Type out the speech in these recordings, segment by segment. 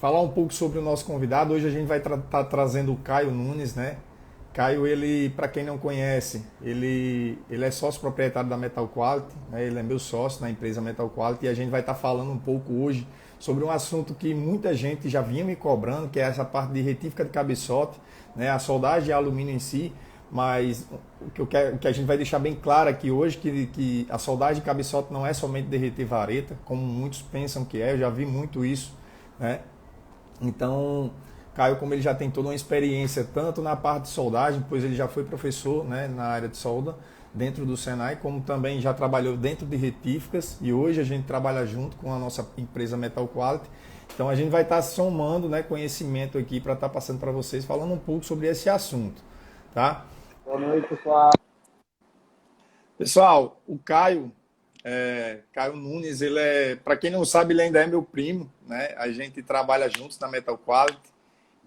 falar um pouco sobre o nosso convidado. Hoje a gente vai estar trazendo o Caio Nunes, né? Caio, ele, para quem não conhece, ele é sócio proprietário da Metal Quality, né? Ele é meu sócio na empresa Metal Quality e a gente vai estar falando um pouco hoje sobre um assunto que muita gente já vinha me cobrando, que é essa parte de retífica de cabeçote, né? A soldagem de alumínio em si, mas o que a gente vai deixar bem claro aqui hoje, que a soldagem de cabeçote não é somente derreter vareta, como muitos pensam que é, eu já vi muito isso, né? Então, Caio, como ele já tem toda uma experiência, tanto na parte de soldagem, pois ele já foi professor, né, na área de solda, dentro do Senai, como também já trabalhou dentro de retíficas, e hoje a gente trabalha junto com a nossa empresa Metal Quality. Então a gente vai estar somando, né, conhecimento aqui para estar passando para vocês, falando um pouco sobre esse assunto, tá? Boa noite, pessoal. Pessoal, o Caio, Caio Nunes, ele é, para quem não sabe, ele ainda é meu primo, né? A gente trabalha juntos na Metal Quality.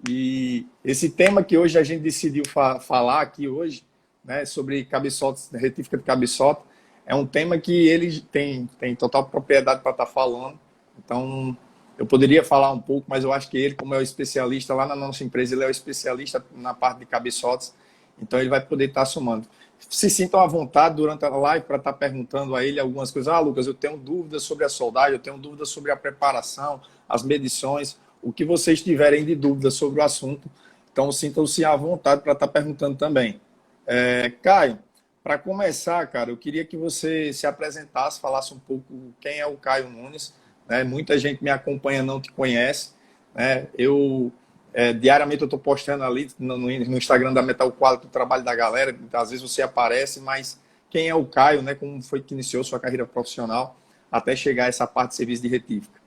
E esse tema que hoje a gente decidiu falar aqui hoje, né, sobre cabeçotes, retífica de cabeçote, é um tema que ele tem total propriedade para estar falando. Então, eu poderia falar um pouco, mas eu acho que ele, como é o especialista lá na nossa empresa, ele é o especialista na parte de cabeçotes, então ele vai poder estar somando. Se sintam à vontade durante a live para estar perguntando a ele algumas coisas. Ah, Lucas, eu tenho dúvidas sobre a soldagem, eu tenho dúvidas sobre a preparação, as medições, o que vocês tiverem de dúvidas sobre o assunto. Então, sintam-se à vontade para estar perguntando também. Caio, para começar, cara, eu queria que você se apresentasse, falasse um pouco quem é o Caio Nunes. Né? Muita gente me acompanha, não te conhece. Né? Diariamente eu estou postando ali no Instagram da Metal Quality o trabalho da galera. Às vezes você aparece, mas quem é o Caio, né? Como foi que iniciou sua carreira profissional até chegar a essa parte de serviço de retífica?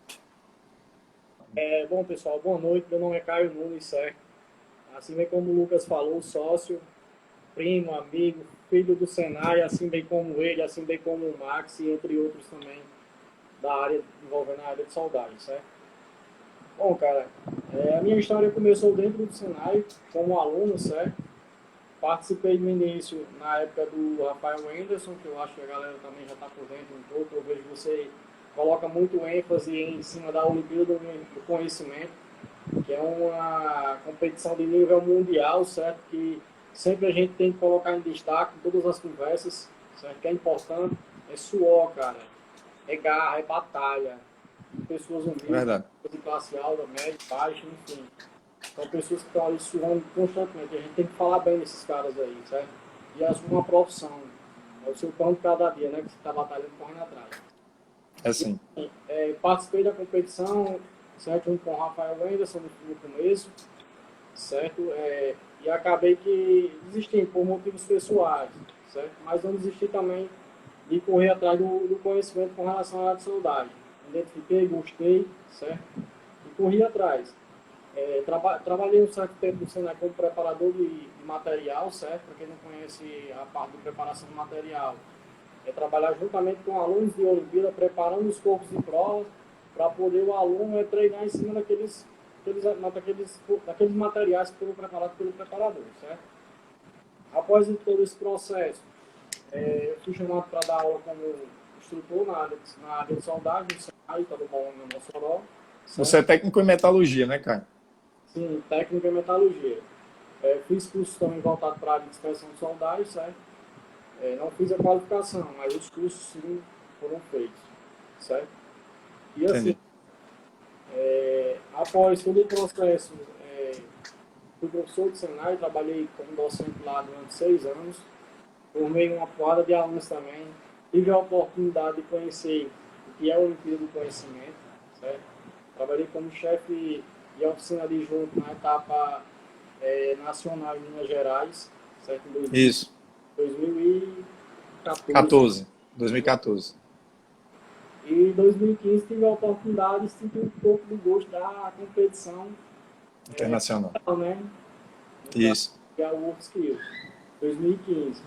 Bom, pessoal, boa noite. Meu nome é Caio Nunes, certo? Assim bem como o Lucas falou, sócio, primo, amigo, filho do Senai, assim bem como ele, assim bem como o Max e entre outros também da área, envolvendo a área de soldagem, certo? Bom, cara, a minha história começou dentro do Senai como aluno, certo? Participei no início, na época do Rafael Anderson, que eu acho que a galera também já está por dentro um pouco. Eu vejo você coloca muito ênfase em cima da Olimpíada do Conhecimento, que é uma competição de nível mundial, certo? Que sempre a gente tem que colocar em destaque em todas as conversas, certo? Que é importante, é suor, cara, é garra, é batalha, pessoas É humildes, verdade. de classe alta, média, baixa, enfim. São pessoas que estão ali suando constantemente. A gente tem que falar bem desses caras aí, certo? E assumir uma profissão. É o seu pão de cada dia, né? Que você está batalhando, correndo atrás. É E assim. assim, participei da competição, certo? Junto com o Rafael Wenderson no começo, certo? E acabei que desisti por motivos pessoais, certo? Mas não desisti também de correr atrás do conhecimento com relação à área de soldagem. Identifiquei, gostei, certo? E corri atrás. Trabalhei um certo tempo no Senai como preparador de material, certo? Para quem não conhece a parte de preparação de material, é trabalhar juntamente com alunos de Olimpíada, preparando os corpos de prova, para poder o aluno treinar em cima daqueles materiais que foram preparados pelo preparador, certo? Após todo esse processo, eu fui chamado para dar aula como instrutor na área de soldagem, no Senai, está do bom no Mossoró, Você certo? é técnico em metalogia, né, Caio? Sim, técnica em metalurgia. Fiz cursos também voltados para a área de inspeção de soldagem, certo? Não fiz a qualificação, mas os cursos sim foram feitos, certo? E assim, Entendi. após todo o processo, fui professor de Senai, trabalhei como docente lá durante 6 anos, formei uma porrada de alunos também, tive a oportunidade de conhecer o que é a Olimpíada do Conhecimento, certo? Trabalhei como chefe de oficina adjunto na etapa nacional em Minas Gerais, certo? Em Isso. 2014. 14. 2014. E em 2015 tive a oportunidade de sentir um pouco do gosto da competição, Internacional. né? No caso, Isso. que é a World Skills, 2015,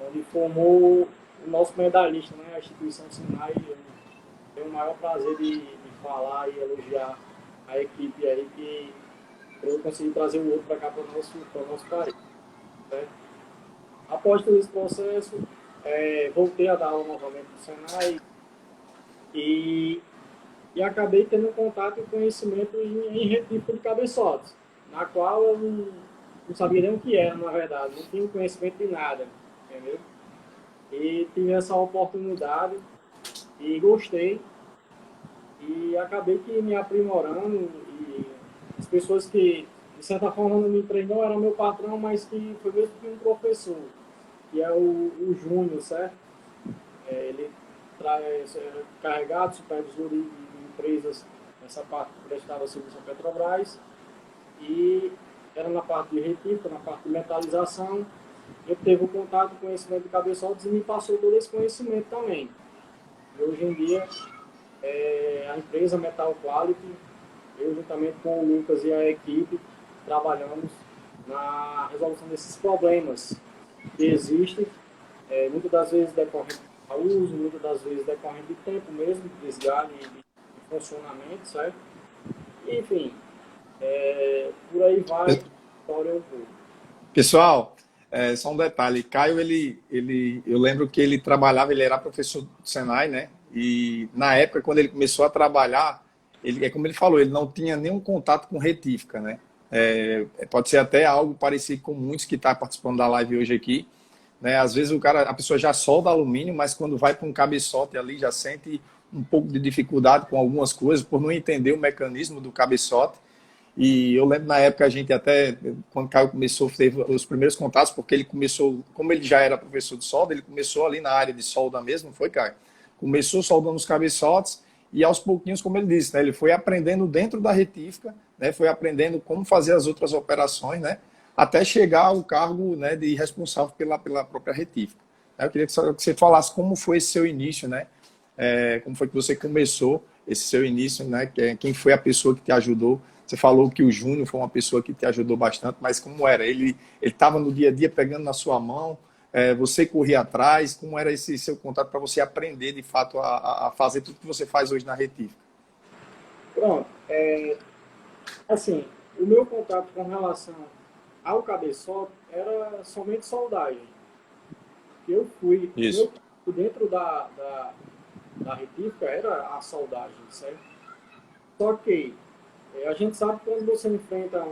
onde formou o nosso medalhista, né? A instituição Sinai. Eu tenho o maior prazer de falar e elogiar a equipe aí que eu consegui trazer o outro para cá para o nosso país. Certo? Após todo esse processo, voltei a dar aula novamente no Senai e e acabei tendo contato e conhecimento em retífica de cabeçotes, na qual eu não sabia nem o que era, na verdade, não tinha conhecimento de nada, entendeu? E tive essa oportunidade e gostei e acabei que me aprimorando e as pessoas que, de certa forma, não me treinou era meu patrão, mas que foi mesmo que um professor, que é o Júnior, certo? Ele traz carregado, supervisor de empresas nessa parte que prestava serviço à Petrobras e era na parte de retífica, na parte de metalização. Eu teve o contato, conhecimento de cabeçotes e me passou todo esse conhecimento também. E hoje em dia, a empresa Metal Quality, eu juntamente com o Lucas e a equipe, trabalhamos na resolução desses problemas que existem, muitas das vezes decorrente de uso, muitas das vezes decorrente de tempo mesmo, de desgaste e de funcionamento, certo? E, enfim, por aí vai, história um pouco. Pessoal, só um detalhe. Caio, eu lembro que ele trabalhava, ele era professor do Senai, né? E na época, quando ele começou a trabalhar, é como ele falou, ele não tinha nenhum contato com retífica, né? Pode ser até algo parecido com muitos que estão participando da live hoje aqui, né? Às vezes a pessoa já solda alumínio, mas quando vai para um cabeçote ali já sente um pouco de dificuldade com algumas coisas por não entender o mecanismo do cabeçote. E eu lembro na época a gente até, quando o Caio começou, teve os primeiros contatos, porque ele começou, como ele já era professor de solda, ele começou ali na área de solda mesmo, não foi, Caio? Começou soldando os cabeçotes e aos pouquinhos, como ele disse, né, ele foi aprendendo dentro da retífica, né, foi aprendendo como fazer as outras operações, né, até chegar ao cargo, né, de responsável pela própria retífica. Eu queria que você falasse como foi esse seu início, né, como foi que você começou esse seu início, né, quem foi a pessoa que te ajudou. Você falou que o Júnior foi uma pessoa que te ajudou bastante, mas como era? Ele estava no dia a dia pegando na sua mão, você corria atrás, como era esse seu contato para você aprender de fato a fazer tudo que você faz hoje na retífica? Pronto, assim, o meu contato com relação ao cabeçote era somente soldagem. Eu fui, o Isso. meu dentro da retífica era a soldagem, certo? Só que a gente sabe que quando você enfrenta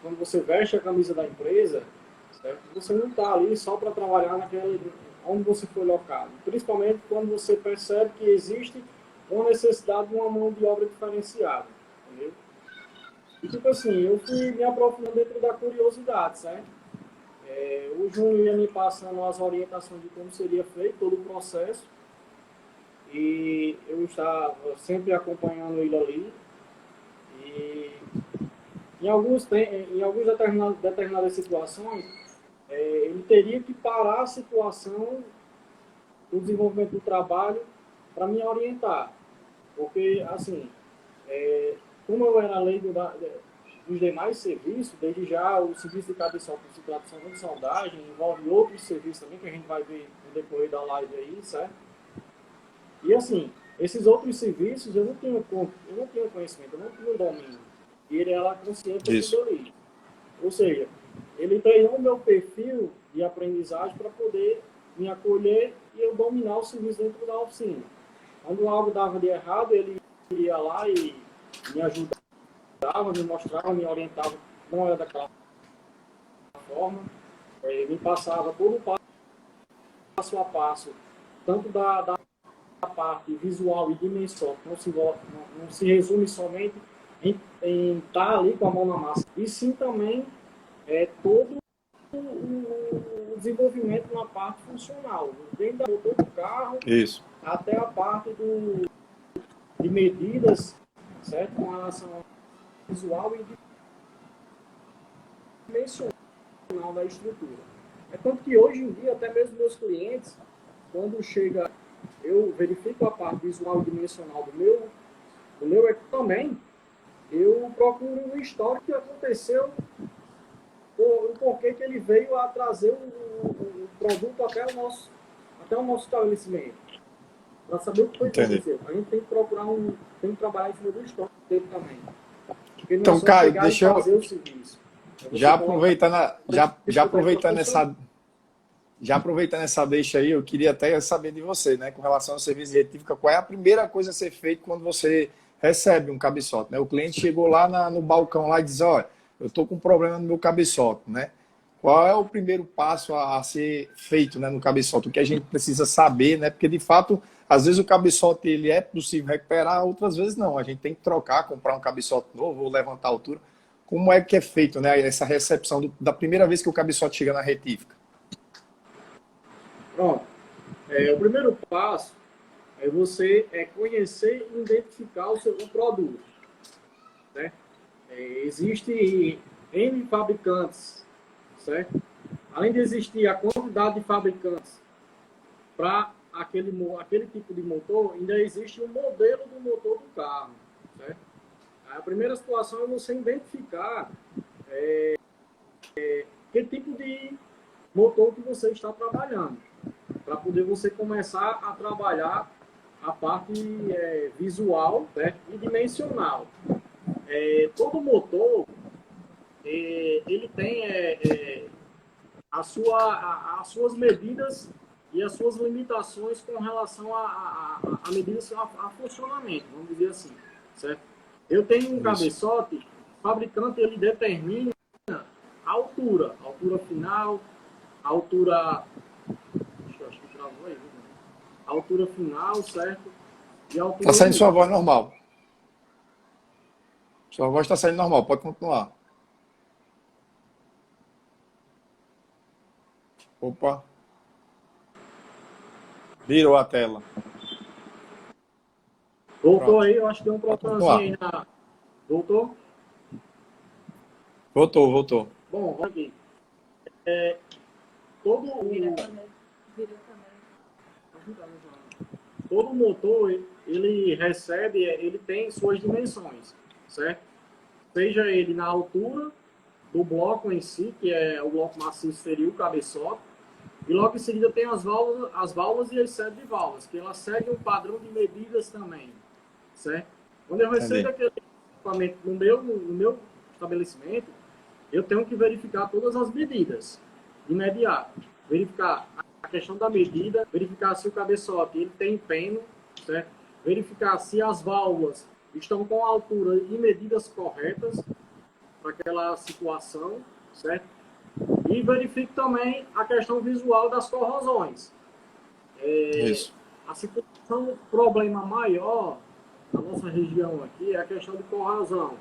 quando você veste a camisa da empresa, certo? Você não está ali só para trabalhar onde você foi locado. Principalmente quando você percebe que existe uma necessidade de uma mão de obra diferenciada, entendeu? E tipo assim, eu fui me aprofundando dentro da curiosidade, certo? O Júnior ia me passando as orientações de como seria feito todo o processo e eu estava sempre acompanhando ele ali e em algumas determinadas situações ele teria que parar a situação do desenvolvimento do trabalho para me orientar, porque assim, como eu era leigo dos demais serviços, desde já o serviço de cabeçote de tradução de soldagem envolve outros serviços também que a gente vai ver no decorrer da live aí, certo? E assim, esses outros serviços eu não tinha conhecimento, eu não tinha domínio. E ele era consciente Isso. daquilo ali. Ou seja, ele treinou o meu perfil de aprendizagem para poder me acolher e eu dominar o serviço dentro da oficina. Quando algo dava de errado, ele iria lá e me ajudava, me mostrava, me orientava, não era daquela forma, me passava todo o passo a passo, tanto da parte visual e dimensional, não se resume somente em estar ali com a mão na massa, e sim também todo o desenvolvimento na parte funcional, desde o motor do carro Isso. até a parte de medidas, certo? Com relação ao visual e dimensional da estrutura. É tanto que hoje em dia, até mesmo meus clientes, quando chega, eu verifico a parte visual e dimensional do meu equipamento, eu procuro o histórico que aconteceu, o porquê que ele veio a trazer o produto até o nosso estabelecimento. Para saber o que foi que Entendi. aconteceu. A gente tem que tem que trabalhar em cima do histórico dele também. Porque não é Então, só Caio, chegar e deixa eu fazer o serviço. É você já colocar aproveitando, já aproveitando funcionar. Já aproveitando essa deixa aí, eu queria até saber de você, né, com relação ao serviço de retífica, qual é a primeira coisa a ser feita quando você recebe um cabeçote, né? O cliente chegou lá no balcão lá e diz, olha, eu estou com um problema no meu cabeçote, né? Qual é o primeiro passo a ser feito, né, no cabeçote? O que a gente precisa saber, né? Porque, de fato, às vezes o cabeçote ele é possível recuperar, outras vezes não. A gente tem que trocar, comprar um cabeçote novo ou levantar a altura. Como é que é feito, né, essa recepção da primeira vez que o cabeçote chega na retífica? Pronto. O primeiro passo é você conhecer e identificar o produto. Né? Existe N fabricantes, certo? Além de existir a quantidade de fabricantes para aquele tipo de motor, ainda existe o modelo do motor do carro. Certo? A primeira situação é você identificar que tipo de motor que você está trabalhando, para poder você começar a trabalhar a parte visual, certo? E dimensional. Todo motor ele tem as suas medidas e as suas limitações com relação a medidas a funcionamento, vamos dizer assim, certo? Eu tenho um cabeçote, o fabricante ele determina a altura final, a altura, acho que travou aí, a altura final, certo? E a altura Está saindo limite. sua voz normal. Sua voz está saindo normal, pode continuar. Opa. Virou a tela. Voltou Pronto. aí, eu acho que deu um problemazinho aí na... Voltou? Voltou. Bom, vamos aqui. Todo motor, ele recebe, ele tem suas dimensões, certo? Seja ele na altura do bloco em si, que é o bloco maciço seria o cabeçote, e logo em seguida tem as válvulas e as séries de válvulas, que elas seguem um padrão de medidas também, certo? Quando eu recebo aquele equipamento no meu estabelecimento, eu tenho que verificar todas as medidas de imediato. Verificar a questão da medida, verificar se o cabeçote ele tem peno, certo? Verificar se as válvulas estão com a altura e medidas corretas para aquela situação, certo? E verifico também a questão visual das corrosões. Isso. A situação, o problema maior na nossa região aqui é a questão de corrosão.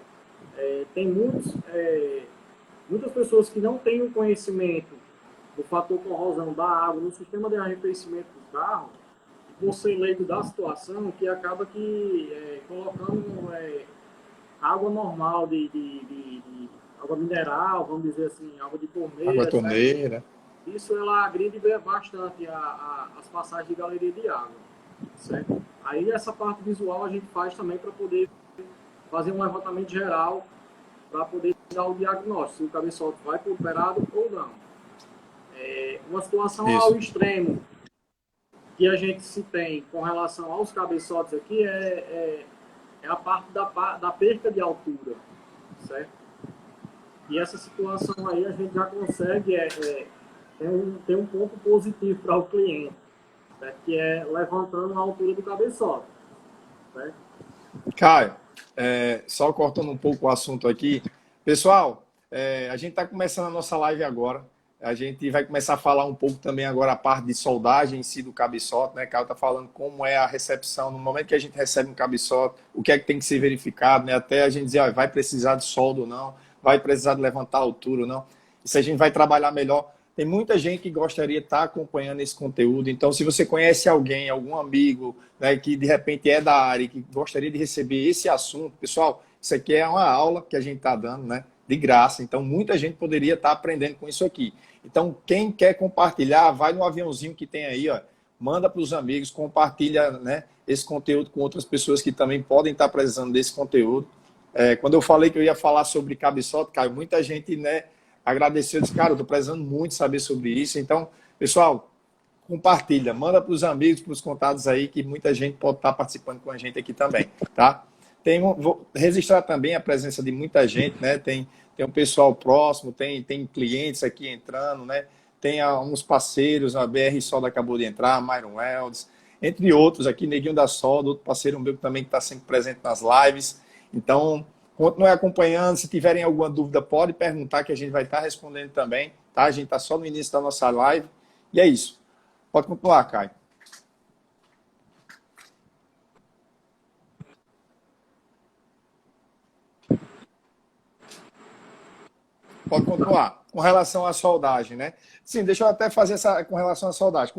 Tem muitas pessoas que não têm o conhecimento do fator corrosão da água no sistema de arrefecimento do carro, por ser leigo da situação, que acaba que colocando água normal de água mineral, vamos dizer assim, água de torneira. Água torneira. Isso ela agride bastante as passagens de galeria de água, certo? Aí essa parte visual a gente faz também para poder fazer um levantamento geral, para poder dar o diagnóstico, se o cabeçote vai para o operado ou não. Uma situação ao extremo que a gente se tem com relação aos cabeçotes aqui é a parte da perca de altura, certo? E essa situação aí a gente já consegue ter um ponto positivo para o cliente, certo? Que é levantando a altura do cabeçote, certo? Caio, só cortando um pouco o assunto aqui. Pessoal, a gente está começando a nossa live agora. A gente vai começar a falar um pouco também agora a parte de soldagem em si do cabeçote, né? Caio está falando como é a recepção, no momento que a gente recebe um cabeçote, o que é que tem que ser verificado, né? Até a gente dizer, vai precisar de solda ou não, vai precisar de levantar a altura ou não. Isso a gente vai trabalhar melhor. Tem muita gente que gostaria de estar acompanhando esse conteúdo. Então, se você conhece alguém, algum amigo, né, que de repente é da área, que gostaria de receber esse assunto, pessoal, isso aqui é uma aula que a gente está dando, né, de graça. Então, muita gente poderia estar aprendendo com isso aqui. Então, quem quer compartilhar, vai no aviãozinho que tem aí, ó, manda para os amigos, compartilha, né, esse conteúdo com outras pessoas que também podem estar precisando desse conteúdo. Quando eu falei que eu ia falar sobre cabeçote, Caio, muita gente, né, agradeceu, disse, cara, eu estou precisando muito saber sobre isso. Então, pessoal, compartilha, manda para os amigos, para os contatos aí, que muita gente pode estar participando com a gente aqui também, tá? Vou registrar também a presença de muita gente, né? Tem um pessoal próximo, tem clientes aqui entrando, né? tem uns parceiros, a BR Solda acabou de entrar, Myron Welds, entre outros aqui, Neguinho da Solda, outro parceiro meu também que está sempre presente nas lives. Então, continue acompanhando. Se tiverem alguma dúvida, pode perguntar que a gente vai estar respondendo também. Tá? A gente está só no início da nossa live. E é isso. Pode continuar, Caio. Pode continuar. Com relação à soldagem, né? Sim, deixa eu até fazer essa com relação à soldagem.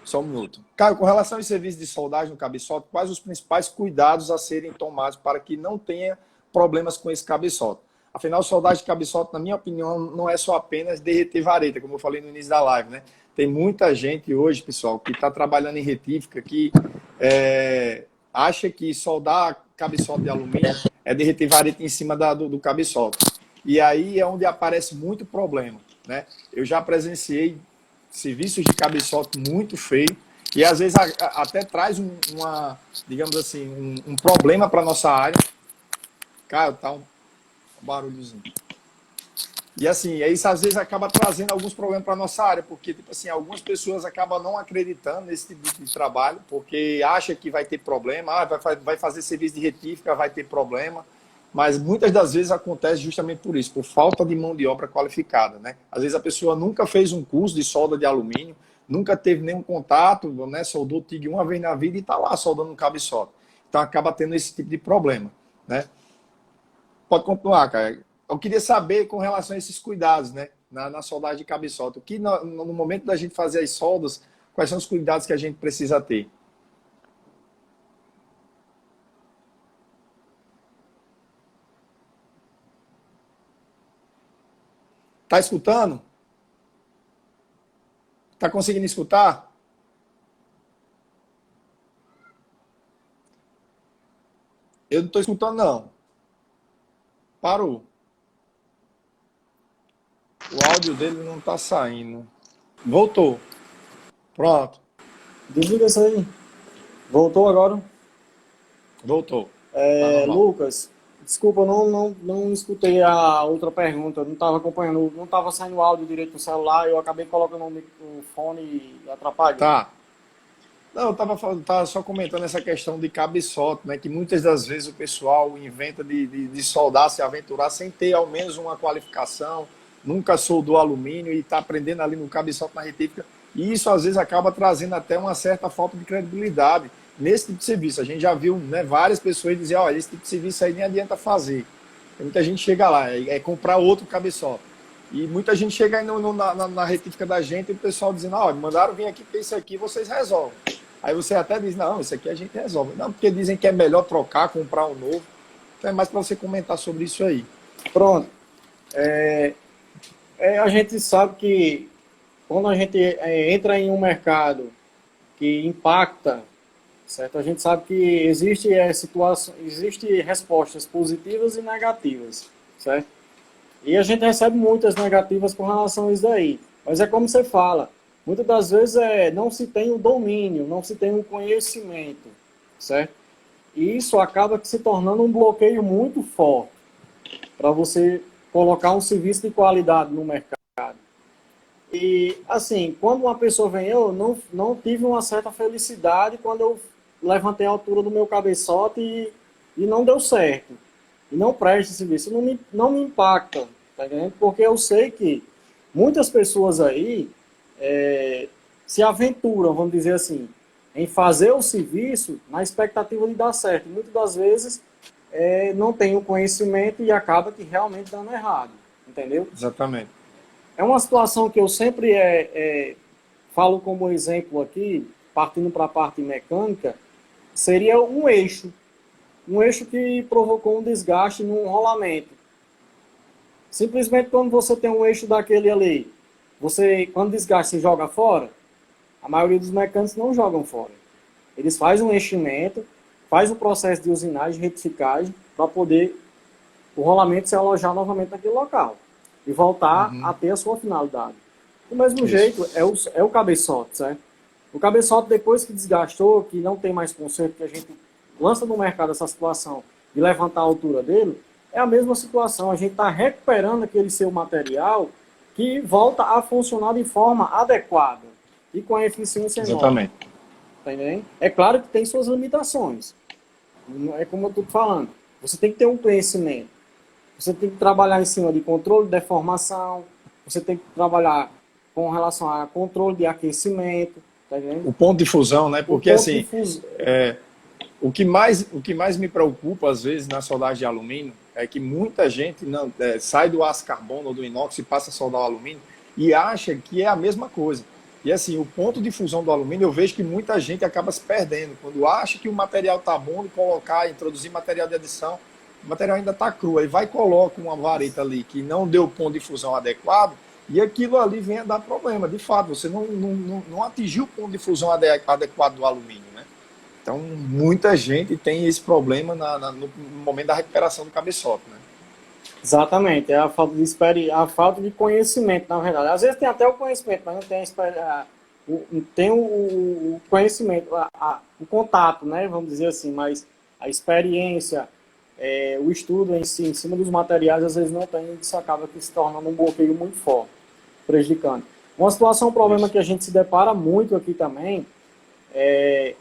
Só um minuto. Caio, com relação ao serviço de soldagem no cabeçote, quais os principais cuidados a serem tomados para que não tenha problemas com esse cabeçote? Afinal, soldagem de cabeçote, na minha opinião, não é só apenas derreter vareta, como eu falei no início da live, né? Tem muita gente hoje, pessoal, que está trabalhando em retífica, que acha que soldar cabeçote de alumínio é derreter vareta em cima do cabeçote. E aí é onde aparece muito problema, né? Eu já presenciei serviços de cabeçote muito feio e às vezes até traz digamos assim, um problema para nossa área. Cara, tá um barulhozinho. E assim, isso às vezes acaba trazendo alguns problemas para nossa área, porque tipo assim, algumas pessoas acabam não acreditando nesse tipo de trabalho, porque acha que vai ter problema, vai fazer serviço de retífica, vai ter problema. Mas muitas das vezes acontece justamente por isso, por falta de mão de obra qualificada, né? Às vezes a pessoa nunca fez um curso de solda de alumínio, nunca teve nenhum contato, né? Soldou TIG uma vez na vida e está lá soldando um cabeçote. Então acaba tendo esse tipo de problema, né? Pode continuar, cara. Eu queria saber com relação a esses cuidados, né? Na soldagem de cabeçote. O que no momento da gente fazer as soldas, quais são os cuidados que a gente precisa ter? Tá escutando? Tá conseguindo escutar? Eu não estou escutando, não. Parou. O áudio dele não está saindo. Voltou. Pronto. Desliga isso aí. Voltou agora? Voltou. Tá Lucas, desculpa, eu não escutei a outra pergunta, não estava acompanhando, não estava saindo o áudio direito no celular, eu acabei colocando o fone e atrapalhou. Tá. Não, eu tava só comentando essa questão de cabeçote, né? Que muitas das vezes o pessoal inventa de soldar, se aventurar, sem ter ao menos uma qualificação, nunca soldou alumínio e está aprendendo ali no cabeçote na retífica. E isso às vezes acaba trazendo até uma certa falta de credibilidade nesse tipo de serviço. A gente já viu, né, várias pessoas dizer, olha, esse tipo de serviço aí nem adianta fazer. Tem muita gente chega lá, é comprar outro cabeçote. E muita gente chega aí na retífica da gente e o pessoal dizendo, olha, mandaram vir aqui, porque isso aqui vocês resolvem. Aí você até diz, não, isso aqui a gente resolve. Não, porque dizem que é melhor trocar, comprar um novo. Então é mais para você comentar sobre isso aí. Pronto. A gente sabe que quando a gente entra em um mercado que impacta, certo? A gente sabe que existe respostas positivas e negativas, certo? E a gente recebe muitas negativas com relação a isso daí. Mas é como você fala, muitas das vezes não se tem o domínio, não se tem o conhecimento, certo? E isso acaba se tornando um bloqueio muito forte para você colocar um serviço de qualidade no mercado. E, assim, quando uma pessoa vem, eu não tive uma certa felicidade quando eu levantei a altura do meu cabeçote e não deu certo. E não presta esse serviço. Não me impacta, tá entendendo? Porque eu sei que muitas pessoas aí se aventuram, vamos dizer assim, em fazer o serviço na expectativa de dar certo. Muitas das vezes não tem o conhecimento e acaba que realmente dando errado, entendeu? Exatamente. É uma situação que eu sempre falo como exemplo aqui, partindo para a parte mecânica, seria um eixo. Um eixo que provocou um desgaste num rolamento. Simplesmente quando você tem um eixo daquele ali, quando desgasta, você joga fora? A maioria dos mecânicos não jogam fora. Eles fazem um enchimento, faz o processo de usinagem, retificagem, para poder o rolamento se alojar novamente naquele local e voltar a ter a sua finalidade. Do mesmo jeito, é o cabeçote, certo? O cabeçote, depois que desgastou, que não tem mais conserto, que a gente lança no mercado essa situação de levantar a altura dele, é a mesma situação. A gente está recuperando aquele seu material que volta a funcionar de forma adequada e com a eficiência enorme. Exatamente. Tá entendendo? É claro que tem suas limitações. É como eu estou falando. Você tem que ter um conhecimento. Você tem que trabalhar em cima de controle de deformação. Você tem que trabalhar com relação a controle de aquecimento. Tá entendendo? O ponto de fusão, né? Porque assim, fusão. o que mais me preocupa, às vezes, na soldagem de alumínio, é que muita gente não, sai do aço carbono ou do inox e passa a soldar o alumínio e acha que é a mesma coisa. E assim, o ponto de fusão do alumínio, eu vejo que muita gente acaba se perdendo. Quando acha que o material está bom, de colocar, introduzir material de adição, o material ainda está cru. Aí vai e coloca uma vareta ali que não deu ponto de fusão adequado e aquilo ali vem a dar problema. De fato, você não atingiu o ponto de fusão adequado do alumínio, né? Então, muita gente tem esse problema no momento da recuperação do cabeçote, né? Exatamente, é a falta de a falta de conhecimento, na verdade. Às vezes tem até o conhecimento, mas não tem tem o conhecimento, o contato, né? Vamos dizer assim, mas a experiência, o estudo em si, em cima dos materiais, às vezes não tem, e isso acaba que se tornando um bloqueio muito forte, prejudicando. Uma situação, um problema que a gente se depara muito aqui também é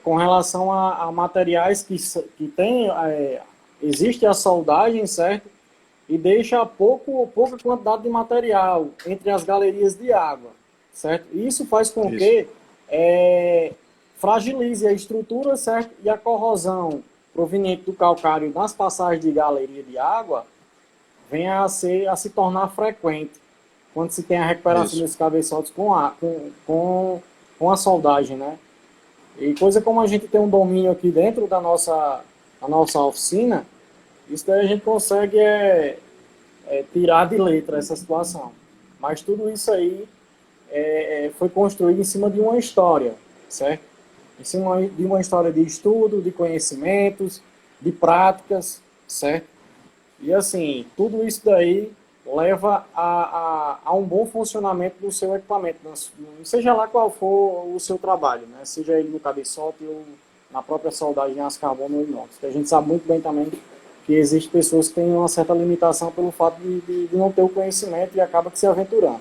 com relação a materiais que tem, existe a soldagem, certo? E deixa pouca quantidade de material entre as galerias de água, certo? Isso faz com que fragilize a estrutura, certo? E a corrosão proveniente do calcário nas passagens de galeria de água venha a se tornar frequente quando se tem a recuperação desses cabeçotes com a soldagem, né? E coisa como a gente tem um domínio aqui dentro da nossa oficina, isso daí a gente consegue tirar de letra essa situação. Mas tudo isso aí foi construído em cima de uma história, certo? Em cima de uma história de estudo, de conhecimentos, de práticas, certo? E assim, tudo isso daí leva a um bom funcionamento do seu equipamento, seja lá qual for o seu trabalho, né? Seja ele no cabeçote ou na própria soldagem em aço carbono ou inox. A gente sabe muito bem também que existem pessoas que têm uma certa limitação pelo fato de não ter o conhecimento e acaba que se aventurando.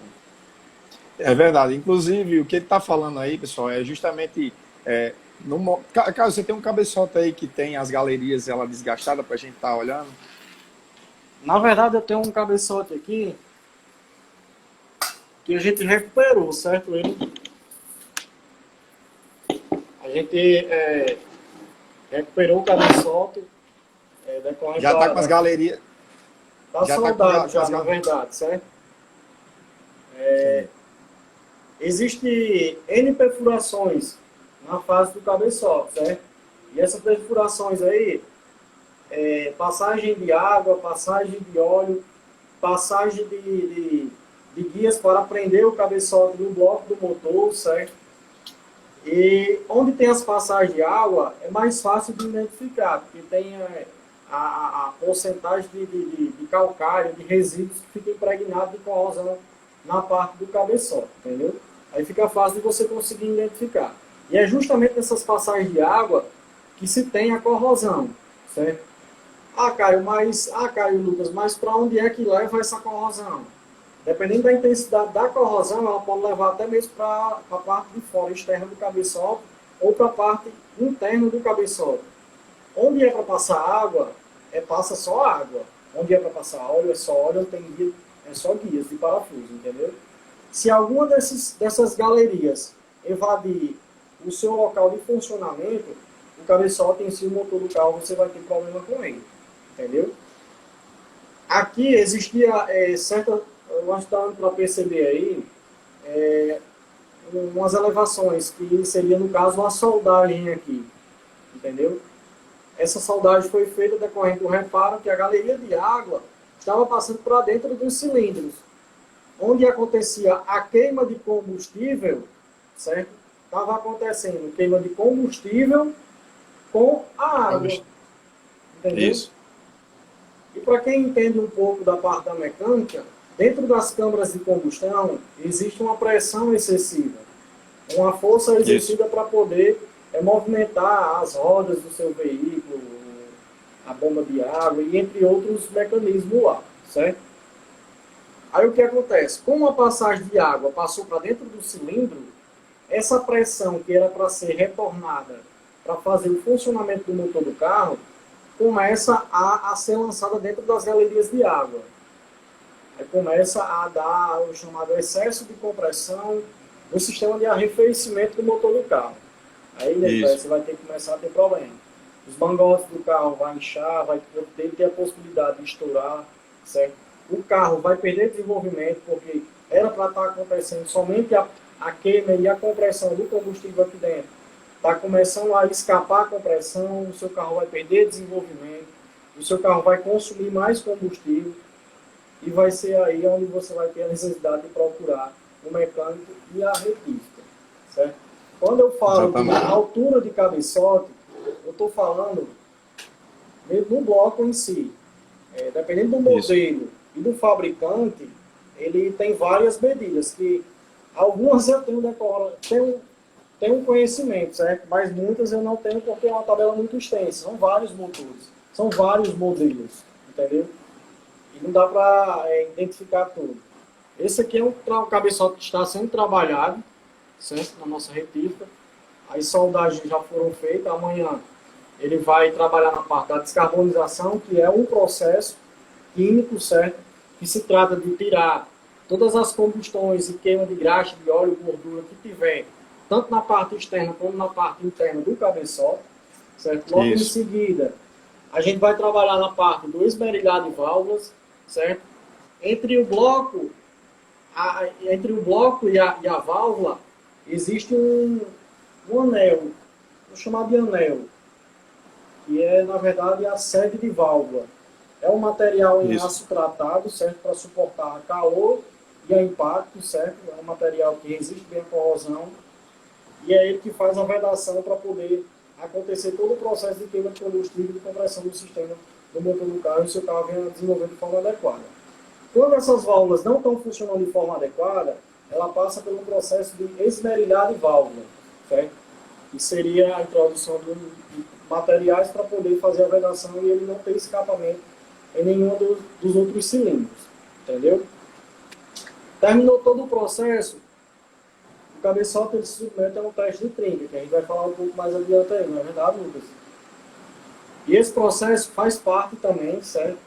É verdade. Inclusive, o que ele está falando aí, pessoal, é justamente... Caso você tem um cabeçote aí que tem as galerias ela desgastada para a gente estar olhando? Na verdade, eu tenho um cabeçote aqui que a gente recuperou, certo? A gente recuperou o cabeçote. Já está com as galerias. Está soldado já, na verdade, certo? Existe N perfurações na fase do cabeçote, certo? E essas perfurações aí, passagem de água, passagem de óleo, passagem de guias para prender o cabeçote no bloco do motor, certo? E onde tem as passagens de água, é mais fácil de identificar, porque tem a porcentagem de calcário, de resíduos que fica impregnado de corrosão na parte do cabeçote, entendeu? Aí fica fácil de você conseguir identificar. E é justamente nessas passagens de água que se tem a corrosão, certo? Caio, Lucas, mas para onde é que leva essa corrosão? Dependendo da intensidade da corrosão, ela pode levar até mesmo para a parte de fora, externa do cabeçote, ou para a parte interna do cabeçote. Onde é para passar água, passa só água. Onde é para passar óleo, é só óleo, é só guias de parafuso, entendeu? Se alguma dessas galerias evadir o seu local de funcionamento, o cabeçote em si, o motor do carro, você vai ter problema com ele, entendeu? Aqui existia certa, eu acho que está dando para perceber aí, umas elevações, que seria, no caso, a soldagem aqui, entendeu? Essa soldagem foi feita decorrente do reparo que a galeria de água estava passando para dentro dos cilindros, onde acontecia a queima de combustível, certo? Estava acontecendo queima de combustível com a água, entendeu? Isso. E para quem entende um pouco da parte da mecânica, dentro das câmaras de combustão existe uma pressão excessiva, uma força exercida para poder movimentar as rodas do seu veículo, a bomba de água e entre outros mecanismos lá, certo? Aí o que acontece? Como a passagem de água passou para dentro do cilindro, essa pressão que era para ser retornada para fazer o funcionamento do motor do carro, começa a ser lançada dentro das galerias de água. Aí começa a dar o chamado excesso de compressão no sistema de arrefecimento do motor do carro. Aí você vai ter que começar a ter problema. Os bangotes do carro vão inchar, vai ter a possibilidade de estourar, certo? O carro vai perder desenvolvimento, porque era para estar acontecendo somente a queima e a compressão do combustível aqui dentro. Está começando a escapar a compressão, o seu carro vai perder desenvolvimento, o seu carro vai consumir mais combustível e vai ser aí onde você vai ter a necessidade de procurar o mecânico e a retista, certo? Quando eu falo de altura de cabeçote, eu estou falando no bloco em si. Dependendo do modelo e do fabricante, ele tem várias medidas, que algumas eu tenho um conhecimento, certo? Mas muitas eu não tenho porque é uma tabela muito extensa. São vários motores, são vários modelos, entendeu? E não dá para identificar tudo. Esse aqui é um cabeçote que está sendo trabalhado, certo? Na nossa retífica. As soldagens já foram feitas. Amanhã ele vai trabalhar na parte da descarbonização, que é um processo químico, certo? Que se trata de tirar todas as combustões e queima de graxa, de óleo, gordura que tiver, tanto na parte externa como na parte interna do cabeçote, certo? Logo em seguida, a gente vai trabalhar na parte do esmerilhado de válvulas, certo? Entre o bloco e a válvula existe um anel, vou chamar de anel, que é, na verdade, a sede de válvula. É um material em aço tratado, certo? Para suportar calor e a impacto, certo? É um material que resiste bem à corrosão. E é ele que faz a vedação para poder acontecer todo o processo de queima de combustível e de compressão do sistema do motor do carro e o seu carro venha desenvolver de forma adequada. Quando essas válvulas não estão funcionando de forma adequada, ela passa pelo processo de esmerilhar de válvula, certo? Que seria a introdução de materiais para poder fazer a vedação e ele não ter escapamento em nenhum dos outros cilindros, entendeu? Terminou todo o processo, o cabeçote ele se submete a um teste de trinca, que a gente vai falar um pouco mais adiante aí, não é verdade, Lucas? E esse processo faz parte também, certo?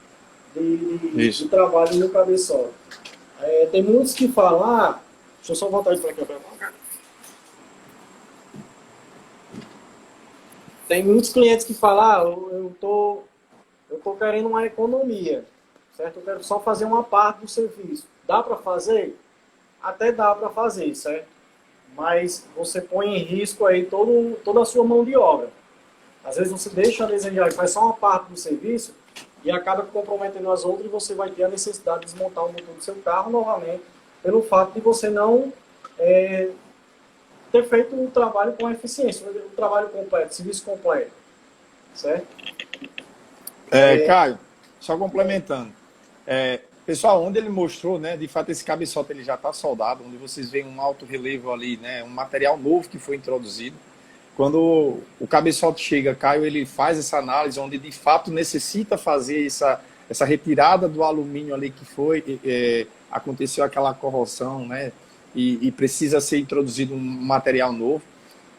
De trabalho no cabeçote. Tem muitos que falam, deixa eu só voltar isso para aqui. Tem muitos clientes que falam, eu tô querendo uma economia, certo? Eu quero só fazer uma parte do serviço. Dá para fazer? Até dá para fazer, certo? Mas você põe em risco aí toda a sua mão de obra. Às vezes você deixa a desejar e faz só uma parte do serviço e acaba comprometendo as outras e você vai ter a necessidade de desmontar o motor do seu carro novamente pelo fato de você não ter feito o trabalho com eficiência, o trabalho completo, o serviço completo, certo? Caio, só complementando. Pessoal, onde ele mostrou, né, de fato esse cabeçote ele já está soldado, onde vocês veem um alto relevo ali, né, um material novo que foi introduzido. Quando o cabeçote chega, Caio, ele faz essa análise onde de fato necessita fazer essa retirada do alumínio ali que aconteceu aquela corrosão, né, e precisa ser introduzido um material novo.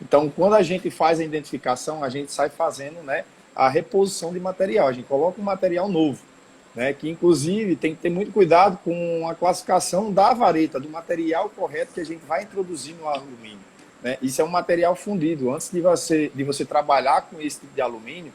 Então, quando a gente faz a identificação, a gente sai fazendo, né, a reposição de material. A gente coloca um material novo, né, que inclusive tem que ter muito cuidado com a classificação da vareta, do material correto que a gente vai introduzir no alumínio. Né? Isso é um material fundido. Antes de você trabalhar com esse tipo de alumínio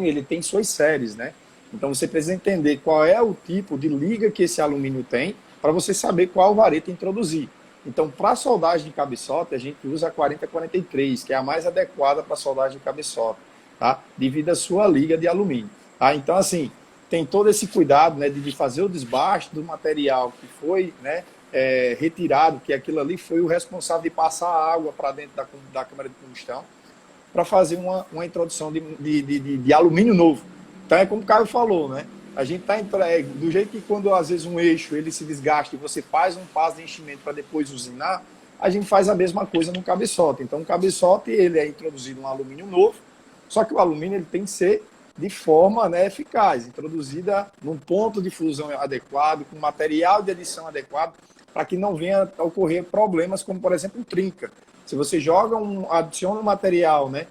ele tem suas séries, né? Então você precisa entender qual é o tipo de liga que esse alumínio tem para você saber qual vareta introduzir. Então, para soldagem de cabeçote, a gente usa a 4043, que é a mais adequada para soldagem de cabeçote, tá? Devido à sua liga de alumínio. Tá? Então, assim, tem todo esse cuidado, né, de fazer o desbaste do material que foi, né, retirado, que aquilo ali foi o responsável de passar a água para dentro da câmara de combustão, para fazer uma introdução de alumínio novo. Então, é como o Caio falou, né? A gente está do jeito que quando às vezes um eixo ele se desgasta e você faz um passo de enchimento para depois usinar, a gente faz a mesma coisa no cabeçote. Então, o cabeçote ele é introduzido um alumínio novo, só que o alumínio ele tem que ser de forma, né, eficaz, introduzida num ponto de fusão adequado, com material de adição adequado, para que não venha a ocorrer problemas como, por exemplo, um trinca. Se você adiciona um material, né,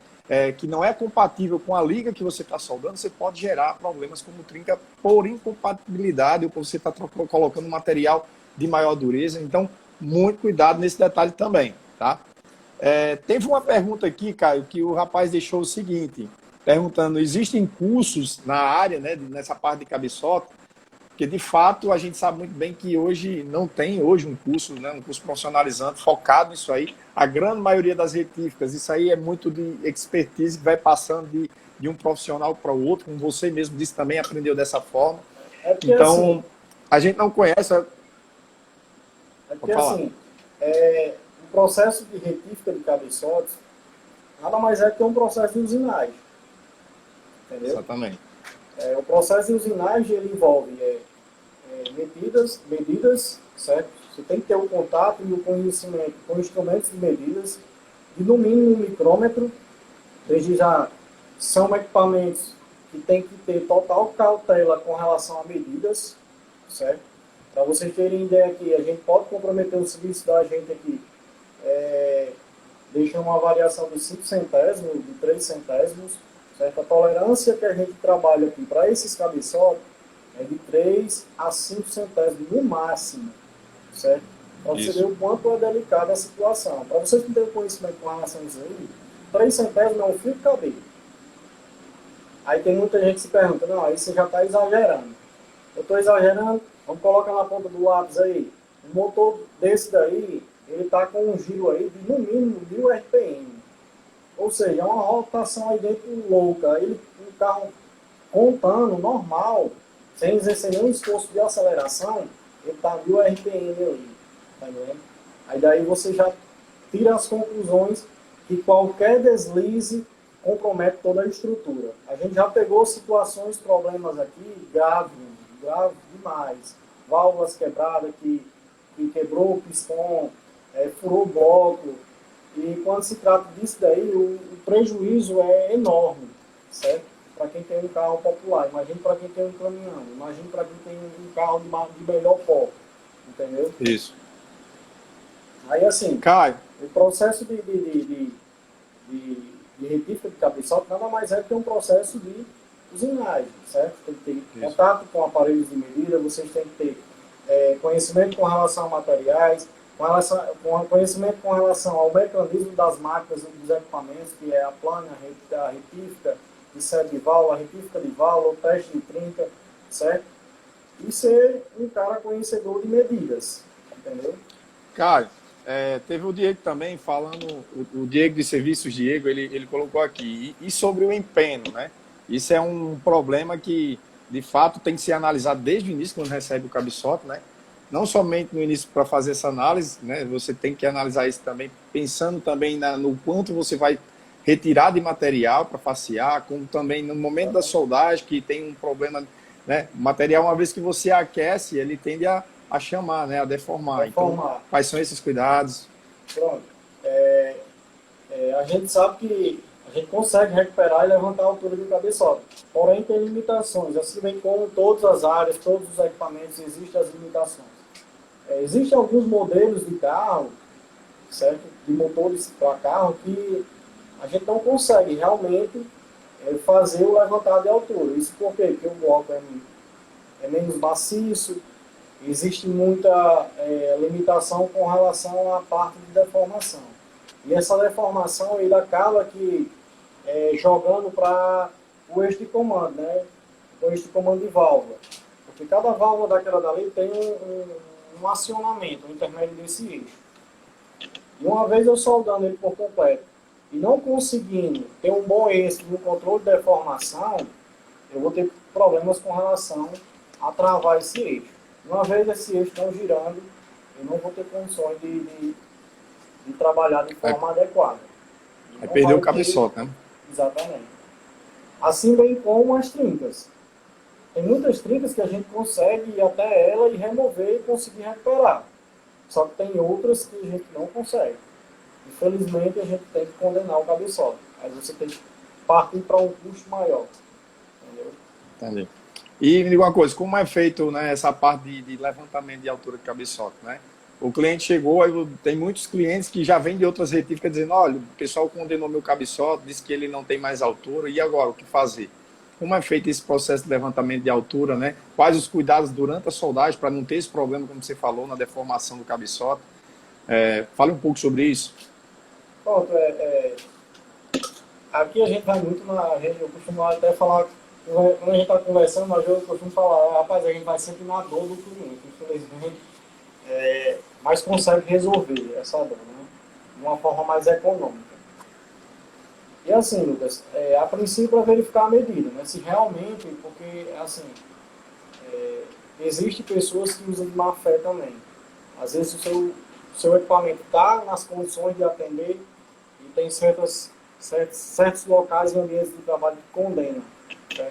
que não é compatível com a liga que você está soldando, você pode gerar problemas como trinca por incompatibilidade ou por você estar colocando material de maior dureza. Então, muito cuidado nesse detalhe também, tá? Teve uma pergunta aqui, Caio, que o rapaz deixou o seguinte, perguntando, existem cursos na área, né, nessa parte de cabeçota? Porque, de fato, a gente sabe muito bem que hoje não tem hoje um curso, né, um curso profissionalizante focado nisso aí. A grande maioria das retíficas, isso aí é muito de expertise que vai passando de um profissional para o outro, como você mesmo disse também, aprendeu dessa forma. Porque Então, assim, a gente não conhece... porque assim, o processo de retífica de cabeçotes nada mais é que um processo de usinagem. Entendeu? Exatamente. O processo de usinagem ele envolve medidas, certo? Você tem que ter o contato e o conhecimento com instrumentos de medidas, e no mínimo um micrômetro. Desde já são equipamentos que tem que ter total cautela com relação a medidas, certo? Para vocês terem ideia aqui, a gente pode comprometer o serviço da gente aqui, deixa uma variação de 5 centésimos, de 3 centésimos, certo? A tolerância que a gente trabalha aqui para esses cabeçotes é de 3 a 5 centésimos no máximo, certo? Para você ver o quanto é delicada a situação. Para vocês que têm conhecimento com relação a isso aí, 3 centésimos é um fio de cabelo. Aí tem muita gente que se pergunta, não, aí você já está exagerando. Eu estou exagerando, vamos colocar na ponta do lápis aí. Um motor desse daí, ele está com um giro aí de no mínimo 1000 RPM. Ou seja, é uma rotação aí dentro louca. Ele, um carro contando, normal, sem exercer nenhum esforço de aceleração, ele está 1000 RPM ali. Tá vendo? Aí daí você já tira as conclusões que qualquer deslize compromete toda a estrutura. A gente já pegou situações, problemas aqui, grave demais. Válvulas quebradas, que quebrou o pistão, furou o bloco. E quando se trata disso daí, o prejuízo é enorme, certo? Para quem tem um carro popular, imagine para quem tem um caminhão, imagine para quem tem um carro de melhor porte, entendeu? Isso. Aí assim, Caio, o processo de retífica de cabeçote nada mais é que um processo de usinagem, certo? Tem que ter contato com aparelhos de medida, vocês têm que ter conhecimento com relação a materiais, conhecimento com relação ao mecanismo das máquinas e dos equipamentos, que é a plana, a retífica de sede de válvula, a retífica de válvula, o teste de trinca, certo? E ser um cara conhecedor de medidas, entendeu? Caio, teve o Diego também falando, o Diego de Serviços, Diego, ele colocou aqui, e sobre o empeno, né? Isso é um problema que, de fato, tem que ser analisado desde o início, quando recebe o cabeçote, né? Não somente no início para fazer essa análise, né? Você tem que analisar isso também, pensando também no quanto você vai retirar de material para facear, como também no momento da soldagem, que tem um problema, né? O material, uma vez que você aquece, ele tende a chamar, né? A deformar. Então, quais são esses cuidados? Pronto. A gente sabe que a gente consegue recuperar e levantar a altura do cabeçote. Porém, tem limitações. Assim bem como em todas as áreas, todos os equipamentos, existem as limitações. Existem alguns modelos de carro, certo? De motores para carro, que a gente não consegue realmente fazer o levantar de altura. Isso por quê? Porque o bloco é menos maciço, existe muita limitação com relação à parte de deformação. E essa deformação ele acaba que jogando para o eixo de comando, né? O eixo de comando de válvula. Porque cada válvula daquela dali tem um acionamento, um intermédio desse eixo. E uma vez eu soldando ele por completo e não conseguindo ter um bom êxito no controle de deformação, eu vou ter problemas com relação a travar esse eixo. Uma vez esse eixo não girando, eu não vou ter condições de trabalhar de forma adequada. Vai perder o cabeçote, né? Exatamente. Assim bem como as trincas. Tem muitas trincas que a gente consegue ir até ela e remover e conseguir recuperar. Só que tem outras que a gente não consegue. Infelizmente, a gente tem que condenar o cabeçote. Aí você tem que partir para um custo maior. Entendi. E me diga uma coisa, como é feito, né, essa parte de levantamento de altura de cabeçote, né? O cliente chegou, tem muitos clientes que já vêm de outras retíficas dizendo, olha, o pessoal condenou meu cabeçote, disse que ele não tem mais altura, e agora, o que fazer? Como é feito esse processo de levantamento de altura, né? Quais os cuidados durante a soldagem para não ter esse problema, como você falou, na deformação do cabeçote? Fale um pouco sobre isso. Pronto, aqui a gente vai muito eu costumo até falar, quando a gente está conversando, mas eu costumo falar, rapaz, a gente vai sempre na dor do cliente, infelizmente, mas consegue resolver essa dor, né? De uma forma mais econômica. E assim, Lucas, a princípio é verificar a medida, né? Se realmente, porque assim, existe pessoas que usam de má fé também. Às vezes o seu equipamento está nas condições de atender e tem certos locais e ambientes de trabalho que condenam. Né?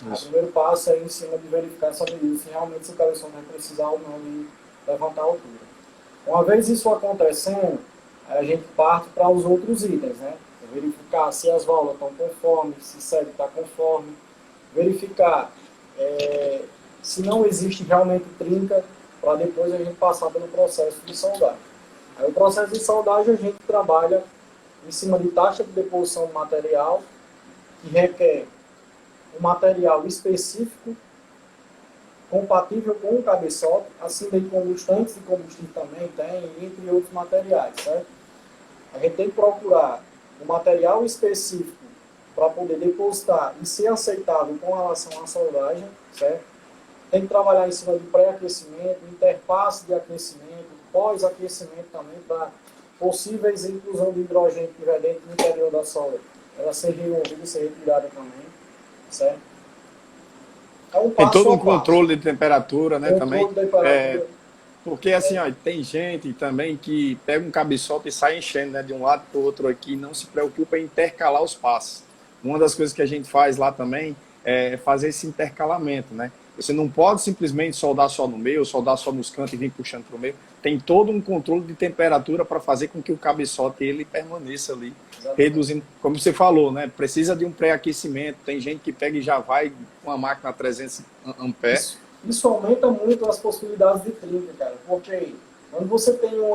O primeiro passo é em cima de verificar essa medida, se realmente o cabeçote vai precisar ou não de levantar a altura. Uma vez isso acontecendo, a gente parte para os outros itens, né? Verificar se as válvulas estão conforme, se o sede está conforme, verificar se não existe realmente trinca, para depois a gente passar pelo processo de soldagem. Aí, o processo de soldagem a gente trabalha em cima de taxa de deposição de material, que requer um material específico, compatível com o cabeçote, assim de combustantes de combustível também tem, entre outros materiais, certo? A gente tem que procurar um material específico para poder depositar e ser aceitável com relação à soldagem, certo? Tem que trabalhar em cima de pré-aquecimento, interface de aquecimento, pós-aquecimento também, para possíveis inclusão de hidrogênio que tiver dentro do interior da solda, ela ser removida, ser retirada também, certo? É um Tem passo todo a um passo. controle de temperatura, né, também. Controle de temperatura. Porque assim, ó, tem gente também que pega um cabeçote e sai enchendo, né, de um lado para o outro aqui, não se preocupa em intercalar os passos. Uma das coisas que a gente faz lá também é fazer esse intercalamento, né? Você não pode simplesmente soldar só no meio, soldar só nos cantos e vir puxando para o meio. Tem todo um controle de temperatura para fazer com que o cabeçote ele permaneça ali, Exatamente. reduzindo, como você falou, né? Precisa de um pré-aquecimento. Tem gente que pega e já vai com a máquina a 300 amperes. Isso aumenta muito as possibilidades de trinca, cara, porque quando você tem um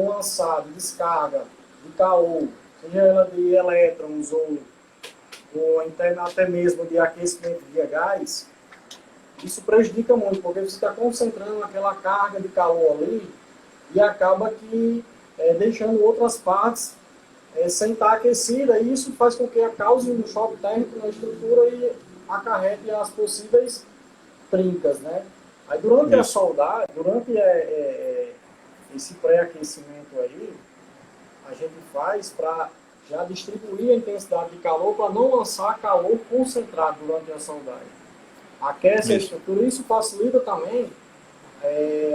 lançado, descarga de calor, seja ela de elétrons ou até mesmo de aquecimento via gás, isso prejudica muito, porque você está concentrando aquela carga de calor ali e acaba que deixando outras partes sem estar aquecida, e isso faz com que cause um choque térmico na estrutura e acarrete as possíveis trincas, né? Aí durante a soldagem, durante esse pré-aquecimento aí, a gente faz para já distribuir a intensidade de calor para não lançar calor concentrado durante a soldagem. Aquece a estrutura, isso facilita também